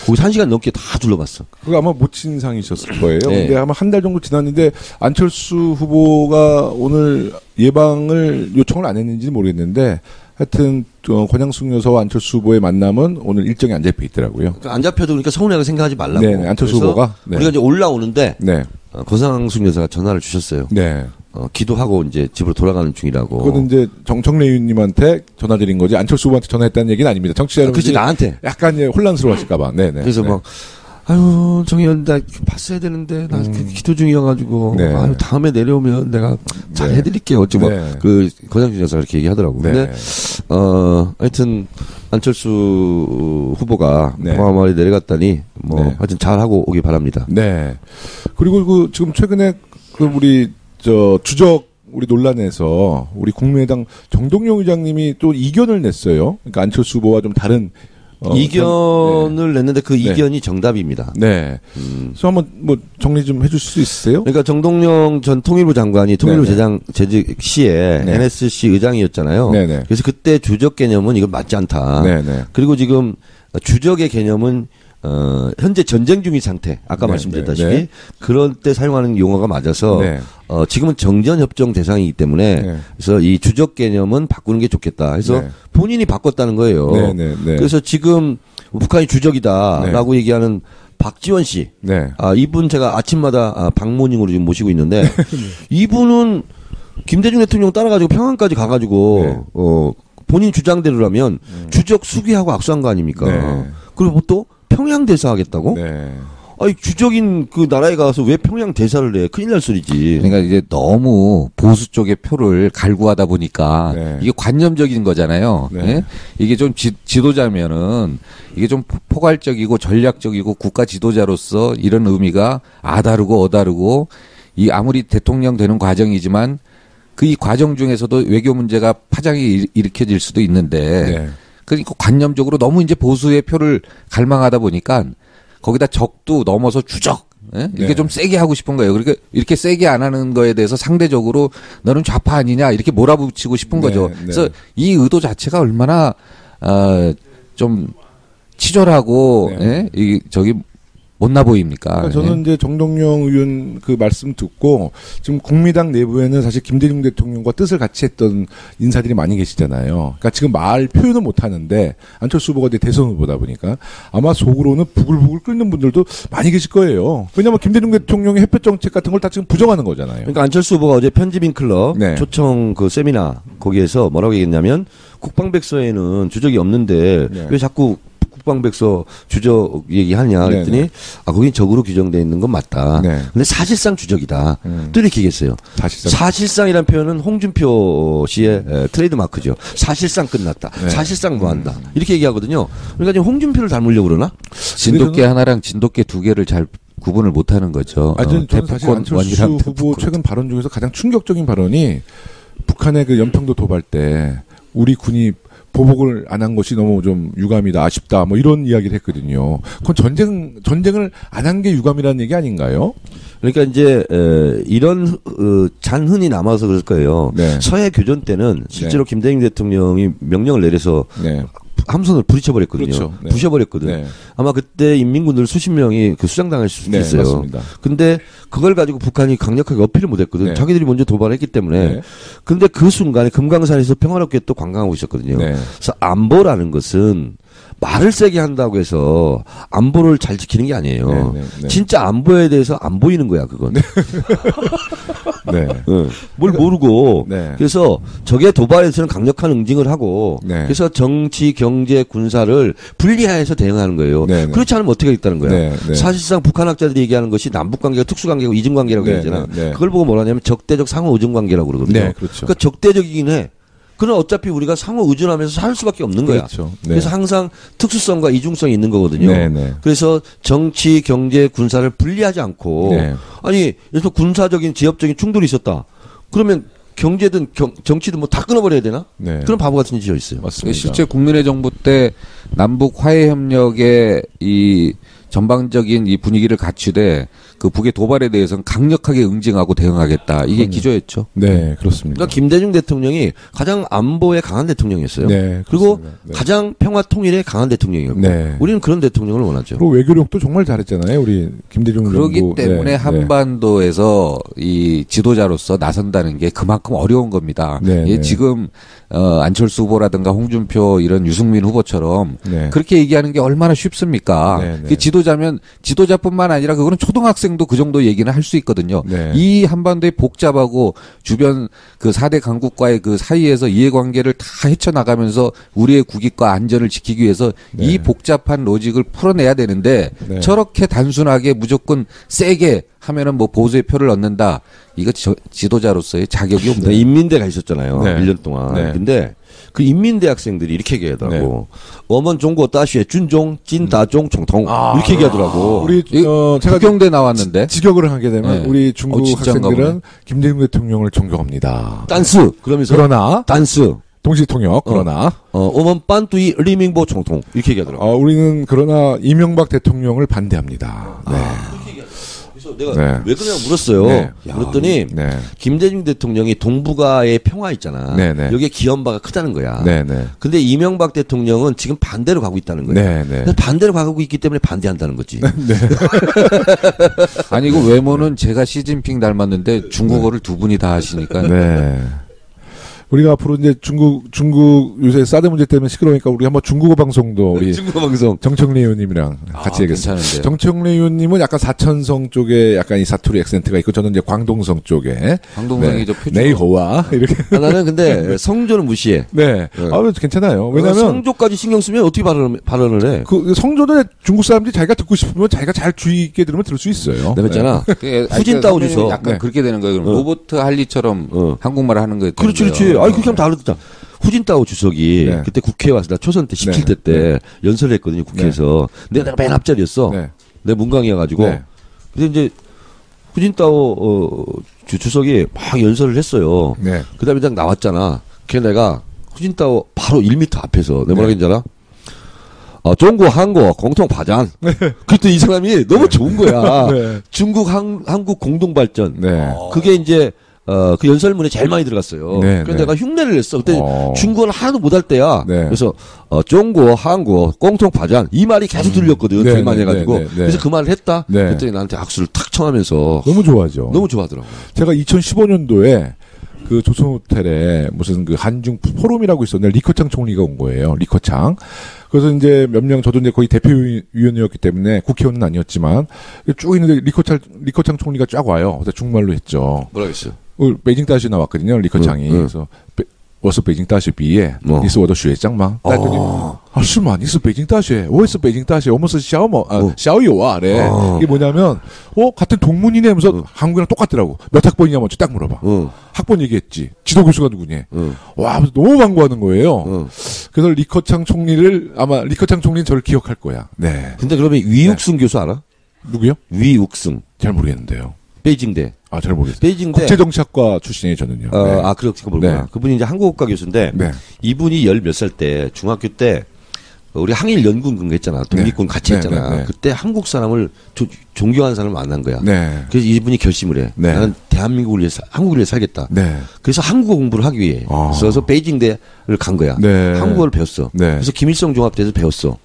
거기서 1시간 넘게 다 둘러봤어. 그거 아마 모친상이셨을 거예요. 근데 아마 한 달 정도 지났는데 안철수 후보가 오늘 예방을 요청을 안 했는지 모르겠는데 하여튼 권양숙 여사와 안철수 후보의 만남은 오늘 일정이 안 잡혀 있더라고요. 그러니까 안 잡혀도 그러니까 서운하게 생각하지 말라고. 네, 안철수 후보가 우리가 이제 올라오는데 권양숙 여사가 전화를 주셨어요. 네. 기도하고 이제 집으로 돌아가는 중이라고. 그거는 이제 정청래 의원님한테 전화드린 거지 안철수 후보한테 전화했다는 얘기는 아닙니다. 청취자 여러분. 그렇지 나한테. 약간 혼란스러워하실까봐. 네네. 그래서 막 아유 정 의원 나 봤어야 되는데 나 기도 중이어가지고 아유 다음에 내려오면 내가 잘 해드릴게요. 어찌 그 권양숙 여사가 그렇게 얘기하더라고. 근데 하여튼 안철수 후보가 봉화마을에 내려갔다니 하여튼 잘 하고 오기 바랍니다. 네. 그리고 그 지금 최근에 그 우리 주적 우리 논란에서 우리 국민의당 정동영 의장님이 또 이견을 냈어요. 그러니까 안철수 후보와 좀 다른 이견을 냈는데 그 이견이 정답입니다. 네. 그래서 한번 뭐 정리 좀 해줄 수 있으세요? 그러니까 정동영 전 통일부 장관이 통일부 재직 시에 NSC 의장이었잖아요. 그래서 그때 주적 개념은 이건 맞지 않다. 그리고 지금 주적의 개념은 현재 전쟁 중인 상태, 아까 말씀드렸다시피 그럴 때 사용하는 용어가 맞아서 지금은 정전협정 대상이기 때문에 그래서 이 주적 개념은 바꾸는 게 좋겠다 해서 본인이 바꿨다는 거예요. 그래서 지금 북한이 주적이다라고 얘기하는 박지원 씨, 이분 제가 아침마다 방모닝으로 지금 모시고 있는데 이분은 김대중 대통령 따라가지고 평안까지 가가지고 본인 주장대로라면 주적 수기하고 악수한 거 아닙니까? 그리고 또 평양 대사 하겠다고? 아니 주적인 그 나라에 가서 왜 평양 대사를 해? 큰일 날 소리지. 그러니까 이제 너무 보수 쪽의 표를 갈구하다 보니까 이게 관념적인 거잖아요. 이게 좀 지도자면은 이게 좀 포괄적이고 전략적이고 국가 지도자로서 이런 의미가 아다르고 어다르고 이 아무리 대통령 되는 과정이지만 그 이 과정 중에서도 외교 문제가 파장이 일으켜질 수도 있는데 그러니까 관념적으로 너무 이제 보수의 표를 갈망하다 보니까 거기다 적도 넘어서 주적 이렇게 좀 세게 하고 싶은 거예요. 그러니까 이렇게 세게 안 하는 거에 대해서 상대적으로 너는 좌파 아니냐 이렇게 몰아붙이고 싶은 거죠. 그래서 이 의도 자체가 얼마나 좀 치졸하고 이 저기 못나 보입니까? 그러니까 저는 이제 정동영 의원 그 말씀 듣고 지금 국민당 내부에는 사실 김대중 대통령과 뜻을 같이 했던 인사들이 많이 계시잖아요. 그러니까 지금 말 표현은 못 하는데 안철수 후보가 이제 대선 후보다 보니까 아마 속으로는 부글부글 끓는 분들도 많이 계실 거예요. 왜냐하면 김대중 대통령의 햇볕 정책 같은 걸 다 지금 부정하는 거잖아요. 그러니까 안철수 후보가 어제 편집인 클럽 초청 그 세미나 거기에서 뭐라고 얘기했냐면 국방백서에는 주적이 없는데 왜 자꾸 국방백서 주적 얘기하냐 그랬더니 거긴 적으로 규정되어 있는 건 맞다. 근데 사실상 주적이다. 또 이렇게 얘기했어요. 사실상이라는 표현은 홍준표 씨의 트레이드 마크죠. 사실상 끝났다. 사실상 뭐한다. 이렇게 얘기하거든요. 그러니까 지금 홍준표를 닮으려고 그러나? 진돗개 하나랑 진돗개 두 개를 잘 구분을 못하는 거죠. 저는 사실 안철수 후보 최근 발언 중에서 가장 충격적인 발언이 북한의 그 연평도 도발 때 우리 군이 보복을 안 한 것이 너무 좀 유감이다, 아쉽다, 뭐 이런 이야기를 했거든요. 그건 전쟁을 안 한 게 유감이라는 얘기 아닌가요? 그러니까 이제 이런 잔흔이 남아서 그럴 거예요. 서해 교전 때는 실제로 김대중 대통령이 명령을 내려서 함선을 부딪혀버렸거든요. 그렇죠. 부셔버렸거든. 아마 그때 인민군들 수십 명이 그 수장당할 수도 있어요. 맞습니다. 근데 그걸 가지고 북한이 강력하게 어필을 못했거든. 자기들이 먼저 도발했기 때문에. 근데 그 순간에 금강산에서 평화롭게 또 관광하고 있었거든요. 그래서 안보라는 것은 말을 세게 한다고 해서 안보를 잘 지키는 게 아니에요. 네, 네, 네. 진짜 안보에 대해서 안 보이는 거야, 그건. 네. 뭘 모르고. 네. 그래서 적의 도발에서는 강력한 응징을 하고. 네. 그래서 정치, 경제, 군사를 분리해서 대응하는 거예요. 네, 네. 그렇지 않으면 어떻게 하겠다는 거야. 네, 네. 사실상 북한학자들이 얘기하는 것이 남북관계가 특수관계고 이중관계라고 네, 얘기하잖아. 네, 네. 그걸 보고 뭐라 하냐면 적대적 상호의존관계라고 그러거든요. 네, 그렇죠. 그러니까 적대적이긴 해. 그러나 어차피 우리가 상호 의존하면서 살 수밖에 없는 거야. 그렇죠. 네. 그래서 항상 특수성과 이중성이 있는 거거든요. 네, 네. 그래서 정치, 경제, 군사를 분리하지 않고 네. 아니 예를 들어 군사적인 지역적인 충돌이 있었다. 그러면 경제든 정치든 뭐 다 끊어버려야 되나? 네. 그런 바보 같은 짓이 있어요. 맞습니다. 실제 국민의 정부 때 남북 화해 협력의 이 전방적인 이 분위기를 갖추되 그 북의 도발에 대해서는 강력하게 응징하고 대응하겠다. 이게 기조였죠. 네, 그렇습니다. 그러니까 김대중 대통령이 가장 안보에 강한 대통령이었어요. 네, 그리고 그렇습니다. 네. 가장 평화 통일에 강한 대통령이었고 네. 우리는 그런 대통령을 원하죠. 그리고 외교력도 정말 잘했잖아요. 우리 김대중 그렇기 정부. 때문에 네, 한반도에서 이 지도자로서 나선다는 게 그만큼 어려운 겁니다. 네, 예, 네. 지금 안철수 후보라든가 홍준표 이런 유승민 후보처럼 네. 그렇게 얘기하는 게 얼마나 쉽습니까? 네, 네. 그게 지도자면 지도자뿐만 아니라 그거는 초등학생도 그 정도 얘기는 할 수 있거든요. 네. 이 한반도의 복잡하고 주변 그 4대 강국과의 그 사이에서 이해관계를 다 헤쳐나가면서 우리의 국익과 안전을 지키기 위해서 네. 이 복잡한 로직을 풀어내야 되는데 네. 저렇게 단순하게 무조건 세게 하면은 뭐 보수의 표를 얻는다. 이거 지도자로서의 자격이 없는. 네, 인민대가 있었잖아요. 네. 1년 동안. 네. 근데 그 인민대 학생들이 이렇게 얘기하더라고. 어먼 종고 따시에 준종 찐다종 총통 이렇게 얘기하더라고. 우리 제가 국경대 나왔는데 직역을 하게 되면 네. 우리 중국 진짜인가 학생들은 보네. 김대중 대통령을 존경합니다. 딴스 그러면서 그러나 딴스 동시 통역 그러나 어먼 빤뚜이 리밍보 총통 이렇게 얘기하더라고. 우리는 그러나 이명박 대통령을 반대합니다. 네. 그래서 내가 네. 왜 그러냐고 물었어요. 네. 물었더니 네. 김대중 대통령이 동북아의 평화 있잖아. 네, 네. 여기에 기여한 바가 크다는 거야. 네, 네. 근데 이명박 대통령은 지금 반대로 가고 있다는 거야. 네, 네. 그래서 반대로 가고 있기 때문에 반대한다는 거지. 아니 그 외모는 제가 시진핑 닮았는데 중국어를 두 분이 다 하시니까 네. 우리가 앞으로 이제 중국 요새 사드 문제 때문에 시끄러우니까 우리 한번 중국어 방송도 우리 중국어 방송. 정청래 의원님이랑 같이 얘기했어요. 괜찮은데요. 정청래 의원님은 약간 사천성 쪽에 약간 이 사투리 액센트가 있고 저는 이제 광동성 쪽에 광동성이 저 표준 네이호와 이렇게 나는 근데 성조는 무시해. 네. 괜찮아요. 왜냐면 성조까지 신경 쓰면 어떻게 발언을 해? 그 성조는 중국 사람들이 자기가 듣고 싶으면 자기가 잘 주의 있게 들으면 들을 수 있어요. 내가 했잖아. 후진따오 주석. 약간 그렇게 되는 거예요. 그럼 로버트 할리처럼 한국말 하는 거예요. 그렇지. 아니 그렇게 하면 다 알아듣자. 후진따오 주석이 네. 그때 국회에 왔을 때 초선 때 17대 때 연설을 했거든요 국회에서. 내가 맨 앞자리였어. 네. 내 문광이어가지고. 네. 근데 이제 후진따오 주석이 막 연설을 했어요. 네. 그다음에 딱 나왔잖아. 그래서 내가 후진따오 바로 1m 앞에서 내가 뭐라 했는지 알아? 중국, 한국 공통 파장. 그때 이 사람이 너무 좋은 거야. 네. 중국, 한국 공동 발전. 네. 그게 이제 그 연설문에 제일 많이 들어갔어요. 네, 그래서 네. 내가 흉내를 냈어. 그때 중국어를 하나도 못할 때야. 네. 그래서 중국, 한국 공통 파장 이 말이 계속 들렸거든. 네, 제일 많이 네, 해가지고. 네, 네, 네. 그래서 그 말을 했다. 네. 그랬더니 나한테 악수를 탁 청하면서 너무 좋아하죠. 너무 좋아하더라고. 제가 2015년도에 그 조선 호텔에 무슨 그 한중 포럼이라고 있었는데 리커창 총리가 온 거예요. 리커창. 그래서 이제 몇 명 저도 이제 거의 대표위원이었기 때문에 국회의원은 아니었지만 쭉 있는데 리커창 총리가 쫙 와요. 그래서 중말로 했죠. 뭐라고 했어요? 베이징 다시 나왔거든요. 리커창이. 그래서 我是北京大学毕业你是我的学长吗 그랬더니 是吗你是北京大学我也是北京大学我们是小友啊그래. 이게 뭐냐면 같은 동문이네 하면서 한국이랑 똑같더라고. 몇 학번이냐 먼저 딱 물어봐. 학번 얘기했지. 지도 교수가 누구니. 와 너무 반가워하는 거예요. 그래서 리커창 총리는 저를 기억할 거야. 네. 근데 그러면 위욱승 교수 알아? 누구요? 위욱승. 잘 모르겠는데요. 베이징대. 잘 모르겠어요. 베이징대. 국제정치학과 출신이에요, 저는요. 네. 그렇게 모르구나. 네. 그분이 이제 한국어과 교수인데, 네. 이분이 10몇 살 때, 중학교 때, 우리 항일 연군 그런 거 했잖아. 독립군 같이 네, 했잖아. 네, 네. 그때 한국 사람을 존경하는 사람을 만난 거야. 네. 그래서 이분이 결심을 해. 네. 나는 대한민국을 위해 한국을 위해 살겠다. 네. 그래서 한국어 공부를 하기 위해. 그래서 베이징대를 간 거야. 네. 한국어를 배웠어. 네. 그래서 김일성 종합대에서 배웠어.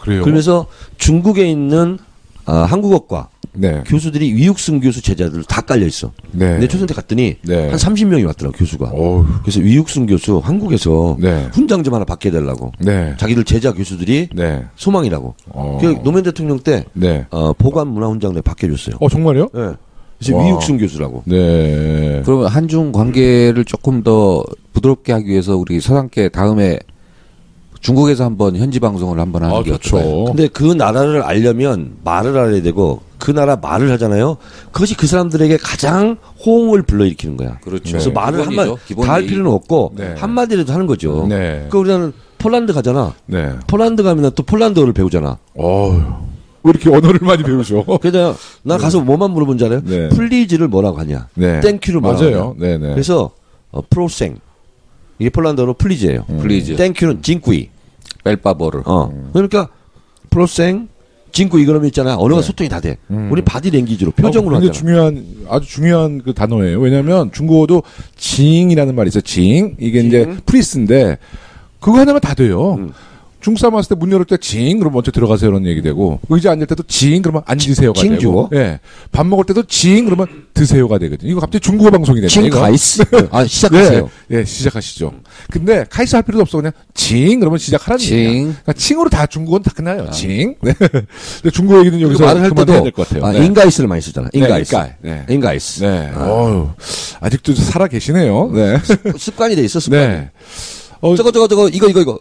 그래요. 그러면서 중국에 있는 한국어과 네. 교수들이 위육승 교수 제자들 다 깔려 있어. 네. 근데 초선 때 갔더니 네. 한 30명이 왔더라고 교수가. 어휴. 그래서 위육승 교수 한국에서 네. 훈장 좀 하나 받게 해달라고. 네. 자기들 제자 교수들이 네. 소망이라고. 그 노무현 대통령 때 네. 보관 문화 훈장을 받게 해줬어요. 정말요? 네. 그래서 와. 위육승 교수라고. 네. 그러면 한중 관계를 조금 더 부드럽게 하기 위해서 우리 서당께 다음에 중국에서 한번 현지 방송을 한번 하는 게 좋죠. 어떨까요? 근데 그 나라를 알려면 말을 알아야 되고 그 나라 말을 하잖아요. 그것이 그 사람들에게 가장 호응을 불러일으키는 거야. 그렇죠. 그래서 말을 한마디 기본이죠. 다 할 필요는 없고 네. 한마디라도 하는 거죠. 네. 그 우리는 폴란드 가잖아. 네. 폴란드 가면 또 폴란드어를 배우잖아. 왜 이렇게 언어를 많이 배우죠? 그래서 나 가서 뭐만 물어본 줄 알아요? 네. 플리즈를 뭐라고 하냐? 네. 땡큐를 뭐라고 맞아요. 하냐? 네네. 그래서 프로생 이게 폴란드어로 플리즈예요. 플리즈. 땡큐는 징꾸이. 벨바보를. 그러니까 프로생 징꾸이 그러면 있잖아. 언어가 소통이 다 돼. 우리 바디 랭귀지로 표정으로 굉장히 하잖아. 아주 중요한 그 단어예요. 왜냐하면 중국어도 징이라는 말이 있어요. 징. 이게 이제 프리스인데 그거 하나면 다 돼요. 중국 사람 왔을 때 문 열을 때 징 그러면 먼저 들어가세요 이런 얘기 되고 의자 앉을 때도 징 그러면 앉으세요가 징 되고 주어? 예. 밥 먹을 때도 징 그러면 드세요가 되거든요. 이거 갑자기 중국어 방송이 되네. 징 가이스. 시작하세요. 네, 시작하시죠. 근데 카이스 할 필요도 없어. 그냥 징 그러면 시작하라는 징. 얘기야. 그러니까 징으로 다 중국어는 다 끝나요. 징. 네. 근데 중국어 얘기는 여기서 말을 할 그만해야 때도 될 것 같아요. 네. 인가이스를 많이 쓰잖아. 인가이스. 네. 인가이스. 네. 아직도 살아 계시네요. 네. 습관이 돼 있어. 습관이. 네. 저거 이거.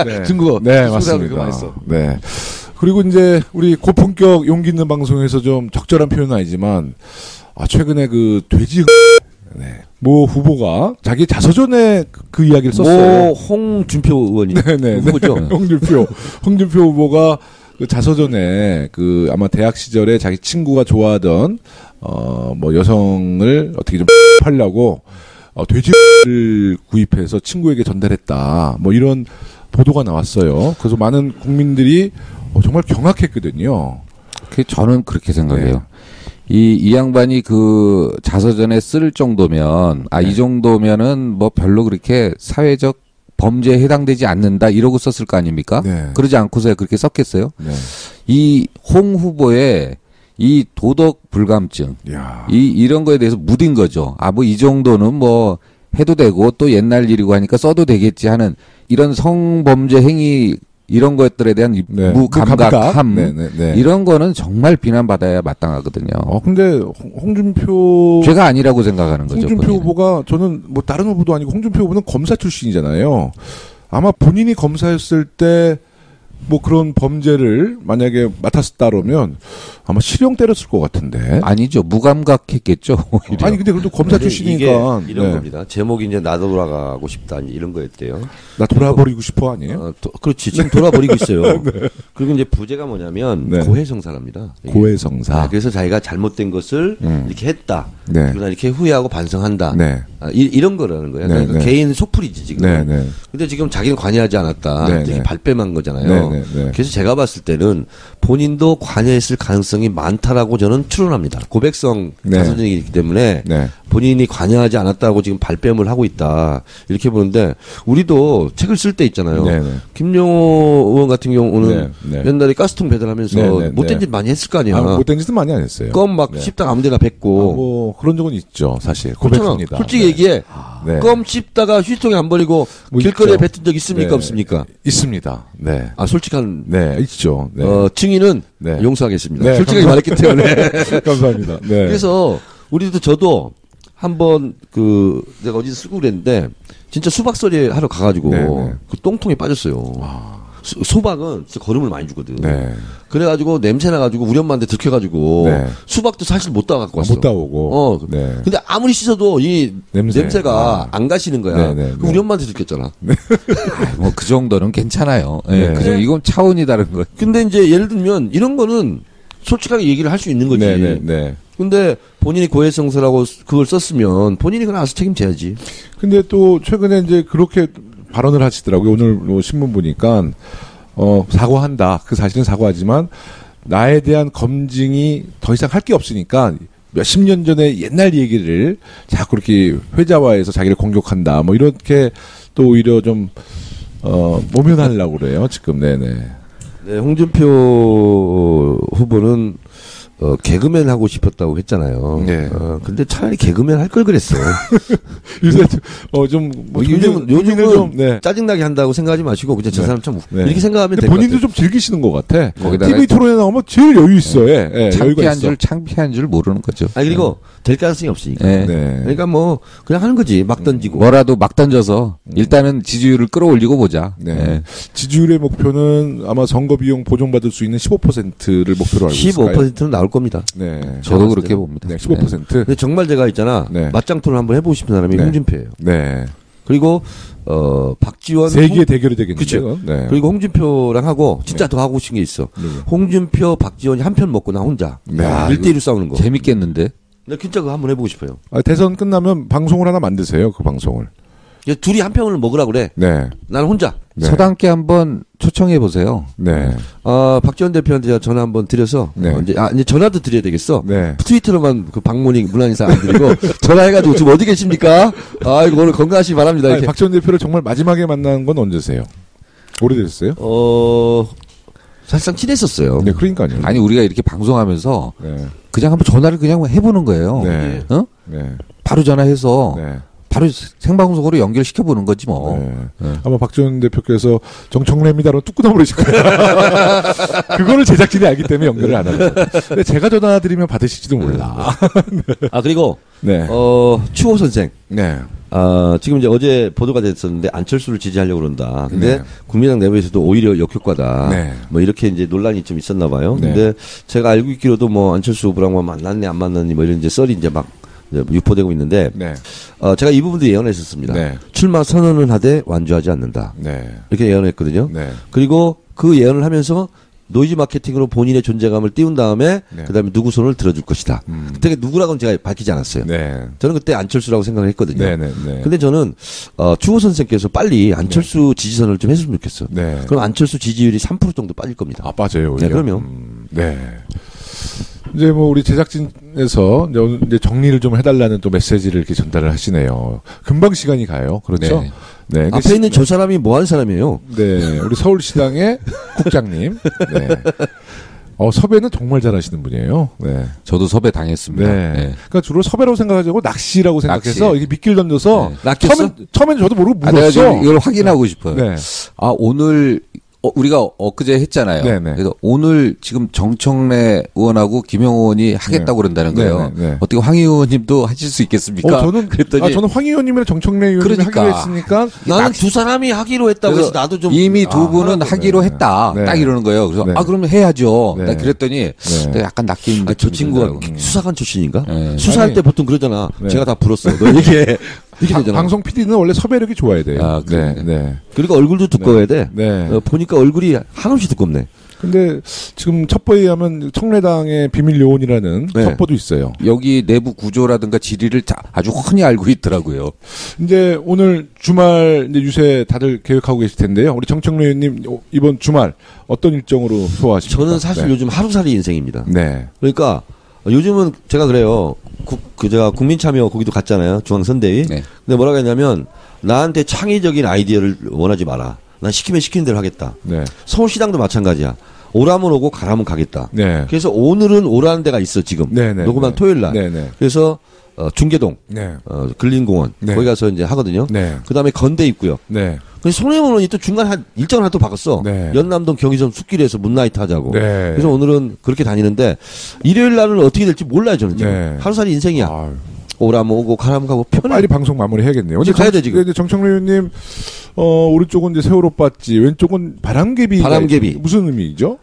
네. 중국어. 네, 중국 사람들 맞습니다. 그거 많이 써. 네. 그리고 이제 우리 고품격 용기 있는 방송에서 좀 적절한 표현은 아니지만 최근에 그 돼지 네. 모 후보가 자기 자서전에 그 이야기를 썼어요. 홍준표 의원이 네네. 후보죠. 홍준표 후보가 그 자서전에 그 아마 대학 시절에 자기 친구가 좋아하던 뭐 여성을 어떻게 좀 하려고 돼지를 구입해서 친구에게 전달했다. 뭐 이런 보도가 나왔어요. 그래서 많은 국민들이 정말 경악했거든요. 저는 그렇게 생각해요. 이 양반이 그 자서전에 쓸 정도면, 이 정도면은 뭐 별로 그렇게 사회적 범죄에 해당되지 않는다 이러고 썼을 거 아닙니까? 네. 그러지 않고서 그렇게 썼겠어요? 네. 이 홍 후보의 이 도덕 불감증, 야. 이런 거에 대해서 무딘 거죠. 뭐 이 정도는 뭐 해도 되고 또 옛날 일이고 하니까 써도 되겠지 하는 이런 성범죄 행위 이런 것들에 대한 무감각함 이런 거는 정말 비난받아야 마땅하거든요. 근데 홍준표 죄가 아니라고 생각하는 거죠. 홍준표 본인은. 후보가 저는 뭐 다른 후보도 아니고 홍준표 후보는 검사 출신이잖아요. 아마 본인이 검사였을 때 뭐 그런 범죄를 만약에 맡았다라면 아마 실형 때렸을 것 같은데. 아니죠. 무감각했겠죠. 오히려. 아니 근데 그래도 검사 출신이니까 이게 이런 겁니다. 제목이 이제 나도 돌아가고 싶다 이런 거였대요. 나 돌아버리고 싶어 아니에요? 그렇지. 지금 돌아버리고 있어요. 그리고 이제 부제가 뭐냐면 고해성사랍니다. 이게. 고해성사. 그래서 자기가 잘못된 것을 이렇게 했다. 네. 그러나 이렇게 후회하고 반성한다. 네. 이런 거라는 거예요. 네, 그러니까 네. 개인 속풀이지 지금. 네, 네. 근데 지금 자기는 관여하지 않았다. 네, 이렇게 네. 발뺌한 거잖아요. 네, 네, 네. 그래서 제가 봤을 때는 본인도 관여했을 가능성이 많다라고 저는 추론합니다. 고백성 네. 자서전이기 때문에 네. 본인이 관여하지 않았다고 지금 발뺌을 하고 있다. 이렇게 보는데 우리도 책을 쓸 때 있잖아요. 네, 네. 김용호 의원 같은 경우는 네, 네. 옛날에 가스통 배달하면서 네, 네, 못된 네. 짓 많이 했을 거 아니야. 못된 짓은 많이 안 했어요. 껌 막 네. 씹다가 아무데나 뱉고. 뭐 그런 적은 있죠, 사실. 그렇잖아. 고백합니다. 솔직히 네. 얘기해. 네. 껌 씹다가 휴지통에 안 버리고 뭐 길거리에 있죠. 뱉은 적 있습니까? 네. 없습니까? 있습니다. 네. 솔직한 네, 있죠. 네. 증인은 네. 용서하겠습니다. 네, 솔직하게 말했기 때문에. 감사합니다. 네. 그래서 저도 한번 내가 어디서 쓰고 그랬는데 진짜 수박서리 하러 가가지고 네, 네. 그 똥통에 빠졌어요. 수박은 진짜 거름을 많이 주거든. 네. 그래가지고 냄새 나가지고 우리 엄마한테 들켜가지고 네. 수박도 사실 못 따갖고 왔어. 못 따오고. 네. 근데 아무리 씻어도 이 냄새가 안 가시는 거야. 네, 네, 그럼 네. 우리 엄마한테 들켰잖아. 뭐 그 정도는 괜찮아요. 네. 이건 차원이 다른 거. 근데 이제 예를 들면 이런 거는 솔직하게 얘기를 할 수 있는 거지. 네, 네, 네. 근데 본인이 고해성사라고 그걸 썼으면 본인이 그냥 알아서 책임져야지. 근데 또 최근에 이제 그렇게 발언을 하시더라고요. 오늘 뭐 신문 보니까 사과한다. 그 사실은 사과하지만 나에 대한 검증이 더 이상 할 게 없으니까 몇십 년 전에 옛날 얘기를 자꾸 이렇게 회자화해서 자기를 공격한다. 뭐 이렇게 또 오히려 좀 모면하려고 그래요. 지금 네네. 네, 홍준표 후보는 개그맨 하고 싶었다고 했잖아요. 네. 근데 차라리 개그맨 할 걸 그랬어. 요새 좀 요즘은 좀 네. 짜증나게 한다고 생각하지 마시고 그냥 저 네. 사람 참 네. 이렇게 생각하면 될 것 같아요. 본인도 좀 즐기시는 것 같아. 거기다가 TV 토론에 나오면 제일 여유 있어. 예. 예, 여유가 있어. 창피한 줄 모르는 거죠. 그리고 될 가능성이 없으니까. 네. 네. 그러니까 뭐 그냥 하는 거지. 막 던지고. 뭐라도 막 던져서 일단은 지지율을 끌어올리고 보자. 네. 네. 지지율의 목표는 아마 선거 비용 보존받을 수 있는 15%를 목표로 알고 있을까요? 15%는 나올 겁니다. 네. 저도 그렇게 봅니다. 네, 15%. 근데 정말 제가 있잖아. 네. 맞짱 토론 한번 해보고 싶은 사람이 네. 홍준표예요. 네. 그리고 박지원 세기의 대결이 되겠네요. 그쵸. 네. 그리고 홍준표랑 하고 진짜 더 하고 싶은 게 있어. 네. 홍준표, 박지원이 한 편 먹고 나 혼자 네. 1대1로 싸우는 거. 재밌겠는데? 나 진짜 그거 한번 해보고 싶어요. 대선 끝나면 방송을 하나 만드세요. 그 방송을. 둘이 한 편을 먹으라 그래. 네. 나는 혼자. 네. 서당께 한번 초청해 보세요. 네. 박지원 대표한테 제가 전화 한번 드려서 네. 이제 전화도 드려야 되겠어. 네. 트위터로만 그 방문이 문안 인사 안 드리고 전화해가지고 지금 어디 계십니까? 이거 오늘 건강하시기 바랍니다. 아니, 이렇게. 박지원 대표를 정말 마지막에 만난 건 언제세요? 오래됐어요? 사실상 친했었어요. 네, 그러니까요. 아니 우리가 이렇게 방송하면서 네. 그냥 한번 전화를 그냥 해보는 거예요. 네. 어? 네. 바로 전화해서 네. 바로 생방송으로 연결시켜 보는 거지 뭐. 네. 아마 박지원 대표께서 정청래입니다로 뚝 끊어버리실 거예요. 그거를 제작진이 알기 때문에 연결을 안 하죠. 근데 제가 전화 드리면 받으실지도 몰라. 그리고 네. 추호 선생. 네. 지금 이제 어제 보도가 됐었는데 안철수를 지지하려고 그런다. 근데 네. 국민당 내부에서도 오히려 역효과다. 네. 뭐 이렇게 이제 논란이 좀 있었나 봐요. 네. 근데 제가 알고 있기로도 뭐 안철수 후보랑 뭐 만났네 안 만났니 뭐 이런 이제 썰이 이제 막 유포되고 있는데 네. 제가 이 부분도 예언했었습니다. 네. 출마 선언은 하되 완주하지 않는다. 네. 이렇게 예언했거든요. 네. 그리고 그 예언을 하면서 노이즈 마케팅으로 본인의 존재감을 띄운 다음에 네. 그다음에 누구 손을 들어줄 것이다. 그때 누구라고는 제가 밝히지 않았어요. 네. 저는 그때 안철수라고 생각을 했거든요. 네. 네. 네. 근데 저는 추호 선생께서 빨리 안철수 지지선을 좀 했으면 좋겠어. 네. 그럼 안철수 지지율이 3% 정도 빠질 겁니다. 빠져요. 네, 그럼요. 네. 이제 뭐 우리 제작진에서 이제 정리를 좀 해달라는 또 메시지를 이렇게 전달을 하시네요. 금방 시간이 가요. 그렇죠? 네. 네. 앞에 있는 저 사람이 뭐 하는 사람이에요? 네. 우리 서울시당의 국장님. 네. 섭외는 정말 잘하시는 분이에요. 네. 저도 섭외 당했습니다. 네. 네. 그러니까 주로 섭외라고 생각하지 않고 낚시라고 생각해서 낚시. 이게 미끼를 던져서 네. 낚였어? 처음엔 저도 모르고 내가 물었어. 지금 이걸 확인하고 싶어요. 네. 오늘 우리가 엊그제 했잖아요. 네네. 그래서 오늘 지금 정청래 의원하고 김영호 의원이 하겠다고 그런다는 거예요. 네네. 어떻게 황 의원님도 하실 수 있겠습니까? 그랬더니 저는 황 의원님이랑 정청래 의원님이 그러니까. 하기로 했으니까 나는 두 사람이 하기로 했다고 해서 나도 좀 이미 두 분은 하라고, 하기로 네. 했다. 네. 딱 이러는 거예요. 그래서 네. 그러면 해야죠. 네. 나 그랬더니 내가 약간 낚이는 저 느낌이 친구가 들더라고요. 수사관 출신인가? 네. 수사할 아니, 때 보통 그러잖아. 네. 제가 다 불었어. 너 이렇게 되잖아. 방송 PD는 원래 섭외력이 좋아야 돼요. 그러네. 네. 그리고 얼굴도 두꺼워야 돼. 네. 보니까 얼굴이 한없이 두껍네. 근데 지금 첩보에 의하면 청래당의 비밀 요원이라는 네. 첩보도 있어요. 여기 내부 구조라든가 지리를 아주 훤히 알고 있더라고요. 이제 오늘 주말 이제 유세 다들 계획하고 계실 텐데요. 우리 정청래 의원님 이번 주말 어떤 일정으로 소화하십니까? 저는 사실 네. 요즘 하루살이 인생입니다. 네. 그러니까 요즘은 제가 그래요. 제가 국민참여 거기도 갔잖아요. 중앙선대위. 네. 근데 뭐라고 했냐면 나한테 창의적인 아이디어를 원하지 마라. 난 시키면 시키는 대로 하겠다. 네. 서울시당도 마찬가지야. 오라면 오고 가라면 가겠다. 네. 그래서 오늘은 오라는 데가 있어 지금. 네네. 녹음한 네. 토요일 날. 네네. 그래서 중계동, 네. 근린공원 네. 거기 가서 이제 하거든요. 네. 그다음에 건대 있고요. 네. 근데 손혜원 의원이 또 중간 한 일정을 하나 또 바꿨어. 네. 연남동 경의점 숲길에서 문나이트 하자고. 네. 그래서 오늘은 그렇게 다니는데 일요일 날은 어떻게 될지 몰라요 저는 지금. 네. 하루살이 인생이야. 아유. 오라면 오고 가라면 가고 편해. 빨리 방송 마무리 해야겠네요. 이제 가야 돼, 지금. 이제 정청래 의원님, 오른쪽은 이제 세월호빠지, 왼쪽은 바람개비. 바람개비. 무슨 의미죠?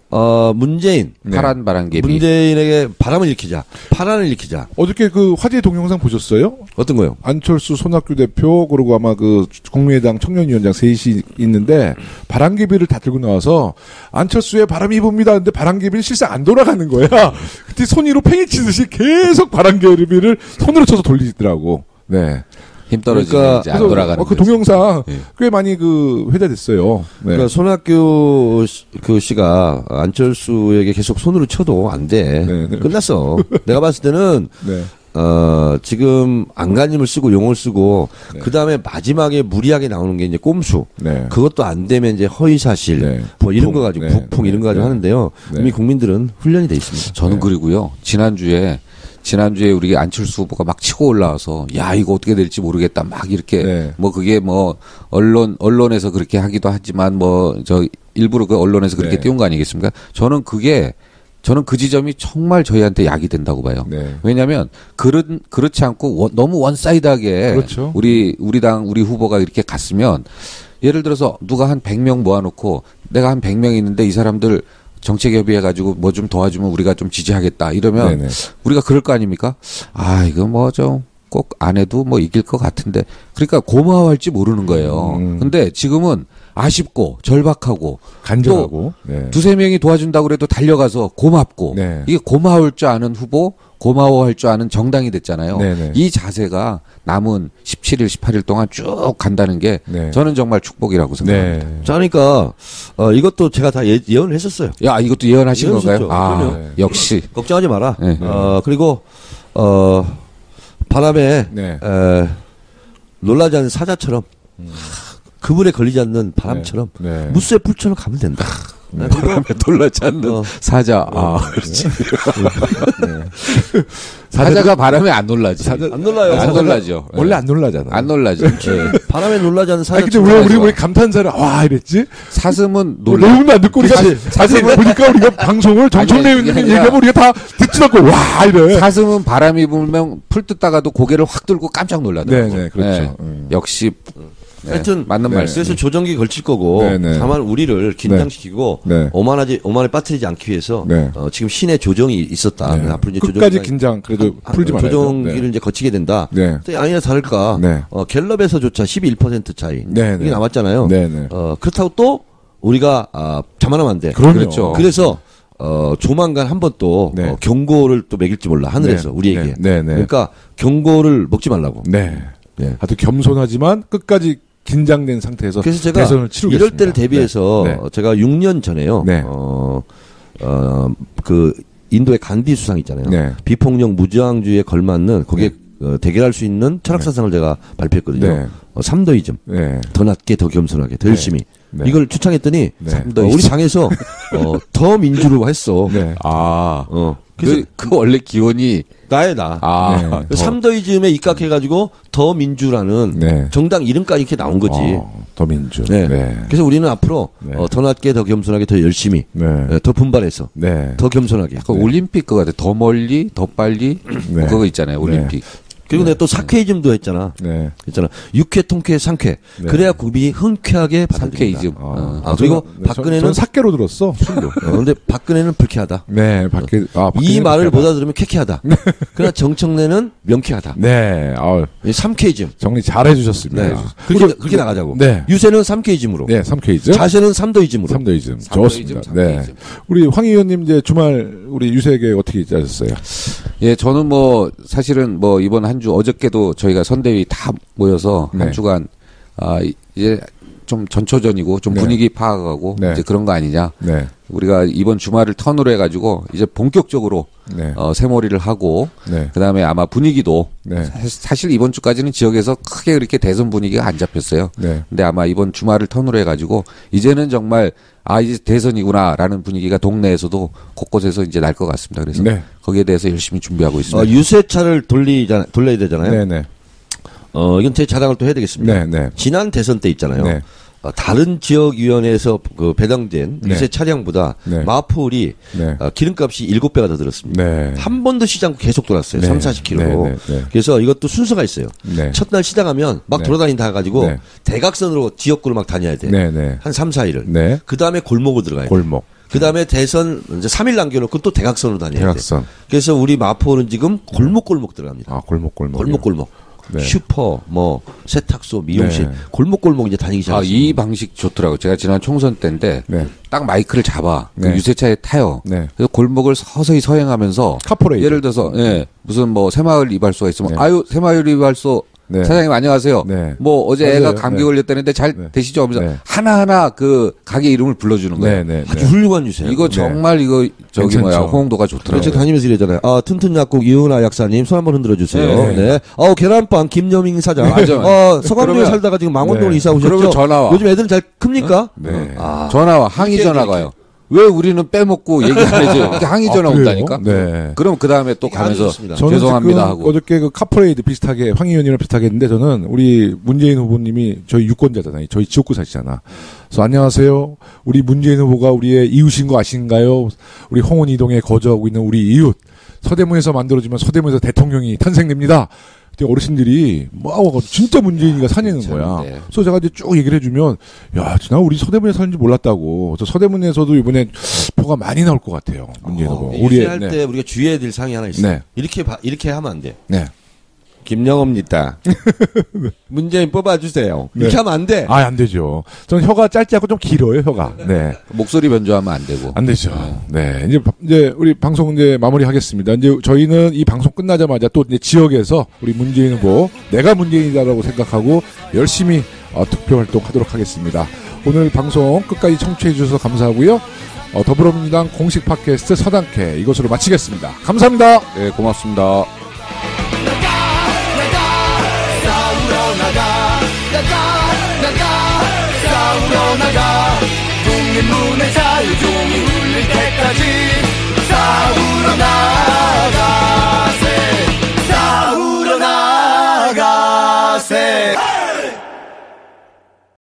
문재인. 네. 파란 바람개비. 문재인에게 바람을 일으키자. 파란을 일으키자. 어저께 그 화제 동영상 보셨어요? 어떤 거요? 안철수 손학규 대표, 그리고 아마 그 국민의당 청년위원장 셋이 있는데, 바람개비를 다 들고 나와서, 안철수의 바람이 붑니다. 근데 바람개비는 실상 안 돌아가는 거야. 그때 손 위로 팽이 치듯이 계속 바람개비를 손으로 쳐서 돌리더라고. 네. 힘 떨어지면 그러니까 이제 안 돌아가는 그 거지. 동영상 예. 꽤 많이 그 회자됐어요. 네. 그러니까 손학규 그 씨가 안철수에게 계속 손으로 쳐도 안 돼. 네, 네. 끝났어. 내가 봤을 때는 네. 지금 안간힘을 쓰고 용을 쓰고 그 다음에 마지막에 무리하게 나오는 게 이제 꼼수. 그것도 안 되면 이제 허위사실 뭐 이런 거 가지고 부풍 이런 거 가지고 하는데요. 이미 국민들은 훈련이 돼 있습니다. 저는 그리고요. 지난주에 우리 안철수 후보가 막 치고 올라와서 야 이거 어떻게 될지 모르겠다 막 이렇게 뭐 그게 뭐 언론에서 그렇게 하기도 하지만 뭐 저 일부러 그 언론에서 그렇게 띄운 거 아니겠습니까? 저는 그 지점이 정말 저희한테 약이 된다고 봐요. 왜냐하면 그렇지 않고 너무 원사이드하게 그렇죠. 우리 당 우리 후보가 이렇게 갔으면 예를 들어서 누가 한 100명 모아놓고 내가 한 100명 있는데 이 사람들 정책 협의해가지고 뭐 좀 도와주면 우리가 좀 지지하겠다 이러면 우리가 그럴 거 아닙니까? 아 이거 뭐 좀 꼭 안 해도 뭐 이길 것 같은데 그러니까 고마워할지 모르는 거예요. 근데 지금은 아쉽고 절박하고 간절하고 두세 명이 도와준다고 그래도 달려가서 고맙고 이게 고마울 줄 아는 후보 고마워할 줄 아는 정당이 됐잖아요. 이 자세가 남은 17일 18일 동안 쭉 간다는 게 저는 정말 축복이라고 생각합니다. 자, 그러니까 이것도 제가 다 예언을 했었어요. 야 이것도 예언하신 건가요? 아 역시 걱정하지 마라. 그리고 바람에 놀라지 않는 사자처럼 그물에 걸리지 않는 바람처럼 무쇠 풀처럼 가면 된다. 바람에 놀라지 않는 사자. 그렇지. 사자가 바람에 안 놀라지. 안 놀라요. 안 놀라죠. 원래 안 놀라잖아. 안 놀라죠. 바람에 놀라지 않는 사자. 근데 왜 우리 감탄사를 와 이랬지? 사슴은 내용도 안 듣고 우리가 사슴을 보니까 우리가 방송을 정청래 얘기하면 우리가 다 듣지도 않고 와 이래. 사슴은 바람이 불면 풀 뜯다가도 고개를 확 들고 깜짝 놀라더라고요. 그렇죠. 역시. 하여튼 맞는 말씀. 그래서 조정기 걸칠 거고 다만 우리를 긴장시키고 오만에 빠뜨리지 않기 위해서 지금 신의 조정이 있었다. 앞으로 이제 끝까지 긴장 그래도 풀지 말아요. 조정기를 이제 거치게 된다. 아니나 다를까 갤럽에서조차 11% 차이 이게 남았잖아요. 그렇다고 또 우리가 자만하면 안 돼. 그렇죠. 그래서 조만간 한 번 또 경고를 또 매길지 몰라 하늘에서 우리에게. 그러니까 경고를 먹지 말라고. 아주 겸손하지만 끝까지 긴장된 상태에서 그래서 제가 대선을 치르겠습니다. 이럴 때를 대비해서 제가 6년 전에요. 그 인도의 간디 수상 있잖아요. 비폭력 무저항주의에 걸맞는 거기에 대결할 수 있는 철학사상을 제가 발표했거든요. 3더이즘. 더 낮게, 더 겸손하게, 더 열심히. 이걸 추천했더니 우리 당에서 더 민주로 했어. 그래서 그 원래 기원이 나. 3더이즘에 입각해가지고 더 민주라는 정당 이름까지 이렇게 나온 거지. 더 민주. 그래서 우리는 앞으로 더 낮게, 더 겸손하게, 더 열심히, 더 분발해서, 더 겸손하게. 올림픽 그거 같아. 더 멀리, 더 빨리. 그거 있잖아요. 올림픽. 그리고 내가 또 사케이즘도 했잖아. 했잖아. 육회, 통쾌, 상쾌. 그래야 국민이 흔쾌하게 받아들인다. 사케이즘. 그리고 박근혜는 사케로 들었어. 술로. 근데 박근혜는 불쾌하다. 이 말을 못 알아들으면 쾌쾌하다. 그러나 정청래는 명쾌하다. 삼케이즘. 정리 잘 해주셨습니다. 그렇게 나가자고. 유세는 삼케이즘으로. 3K이즘. 자세는 3더이즘으로. 3더이즘. 좋습니다. 우리 황 의원님 이제 주말 우리 유세계 어떻게 짜셨어요? 예, 저는 뭐 사실은 뭐 이번 한 주 어저께도 저희가 선대위 다 모여서 한 주간 이제 좀 전초전이고 좀 분위기 파악하고 이제 그런 거 아니냐. 우리가 이번 주말을 턴으로 해가지고 이제 본격적으로 새몰이를 하고 그다음에 아마 분위기도 사실 이번 주까지는 지역에서 크게 그렇게 대선 분위기가 안 잡혔어요. 근데 아마 이번 주말을 턴으로 해가지고 이제는 정말 이제 대선이구나라는 분위기가 동네에서도 곳곳에서 이제 날 것 같습니다. 그래서 거기에 대해서 열심히 준비하고 있습니다. 유세차를 돌려야 되잖아요. 이건 제 자랑을 또 해야 되겠습니다. 지난 대선 때 있잖아요. 다른 지역위원회에서 그 배당된 유세 차량보다 마포울이 기름값이 7배가 더 들었습니다. 한 번도 쉬지 않고 계속 돌았어요. 30-40km. 그래서 이것도 순서가 있어요. 첫날 시작하면 막 돌아다니다 해가지고 대각선으로 지역구를 막 다녀야 돼. 한 3-4일을. 그 다음에 골목으로 들어가야 돼. 그 다음에 대선 이제 3일 남겨놓고 또 대각선으로 다녀야 돼. 그래서 우리 마포는 지금 골목골목 들어갑니다. 골목골목. 슈퍼, 뭐 세탁소, 미용실, 골목골목 이제 다니기 시작했어요. 이 방식 좋더라고요. 제가 지난 총선 때인데 딱 마이크를 잡아 그 유세차에 타요. 그래서 골목을 서서히 서행하면서 카포레이드. 예를 들어서 무슨 뭐 새마을 이발소가 있으면 새마을 이발소 네. 사장님 안녕하세요. 네. 뭐 어제 맞아요. 애가 감기 네. 걸렸다는데 잘 네. 되시죠? 하면서 네. 하나하나 그 가게 이름을 불러주는 거예요. 네, 네, 아주 네. 훌륭한 유세요. 이거 정말 이거 저기 괜찮죠. 뭐야 호응도가 좋더라고요. 제가 다니면서 이러잖아요. 튼튼 약국 이은하 약사님 손 한번 흔들어 주세요. 네. 네. 계란빵 김여민 사장. 맞아요. 서강동에 그러면- 살다가 지금 망원동으로 네. 이사 오셨죠? 그러면 전화 와. 요즘 애들은 잘 큽니까? 네. 전화와 항의 이렇게, 전화가 이렇게. 와요. 왜 우리는 빼먹고 얘기 안 해줘요? 이렇게 항의 전화 그래요? 온다니까. 네. 그럼 그 다음에 또 이게 아주 가면서 좋습니다. 저는 죄송합니다 지금 하고. 어저께 그 카프레이드 비슷하게 황 의원이랑 비슷하게 했는데 저는 우리 문재인 후보님이 저희 유권자잖아요. 저희 지역구 사시잖아. 그래서 안녕하세요. 우리 문재인 후보가 우리의 이웃인 거 아신가요? 우리 홍원 이동에 거주하고 있는 우리 이웃. 서대문에서 만들어지면 서대문에서 대통령이 탄생됩니다. 그때 어르신들이 막 와가지고 진짜 문재인이가 사내는 거야. 네. 그래서 제가 이제 쭉 얘기를 해주면 야, 나 우리 서대문에 사는지 몰랐다고. 그래서 서대문에서도 이번에 표가 많이 나올 것 같아요. 문재인 후보. 유세할 네. 때 우리가 주의해야 될 사항이 하나 있어요. 네. 이렇게 하면 안 돼. 네. 김영호입니다. 문재인 뽑아주세요. 네. 이렇게 하면 안 돼. 안 되죠. 저는 혀가 짧지 않고 좀 길어요, 혀가. 네. 목소리 변조하면 안 되고. 안 되죠. 네. 이제 우리 방송 이제 마무리하겠습니다. 이제 저희는 이 방송 끝나자마자 또 이제 지역에서 우리 문재인 후보, 내가 문재인이다라고 생각하고 열심히 투표 활동하도록 하겠습니다. 오늘 방송 끝까지 청취해 주셔서 감사하고요. 더불어민주당 공식 팟캐스트 서당캐 이것으로 마치겠습니다. 감사합니다. 네, 고맙습니다. 싸우러 나가 국민문의 자유종이 울릴 때까지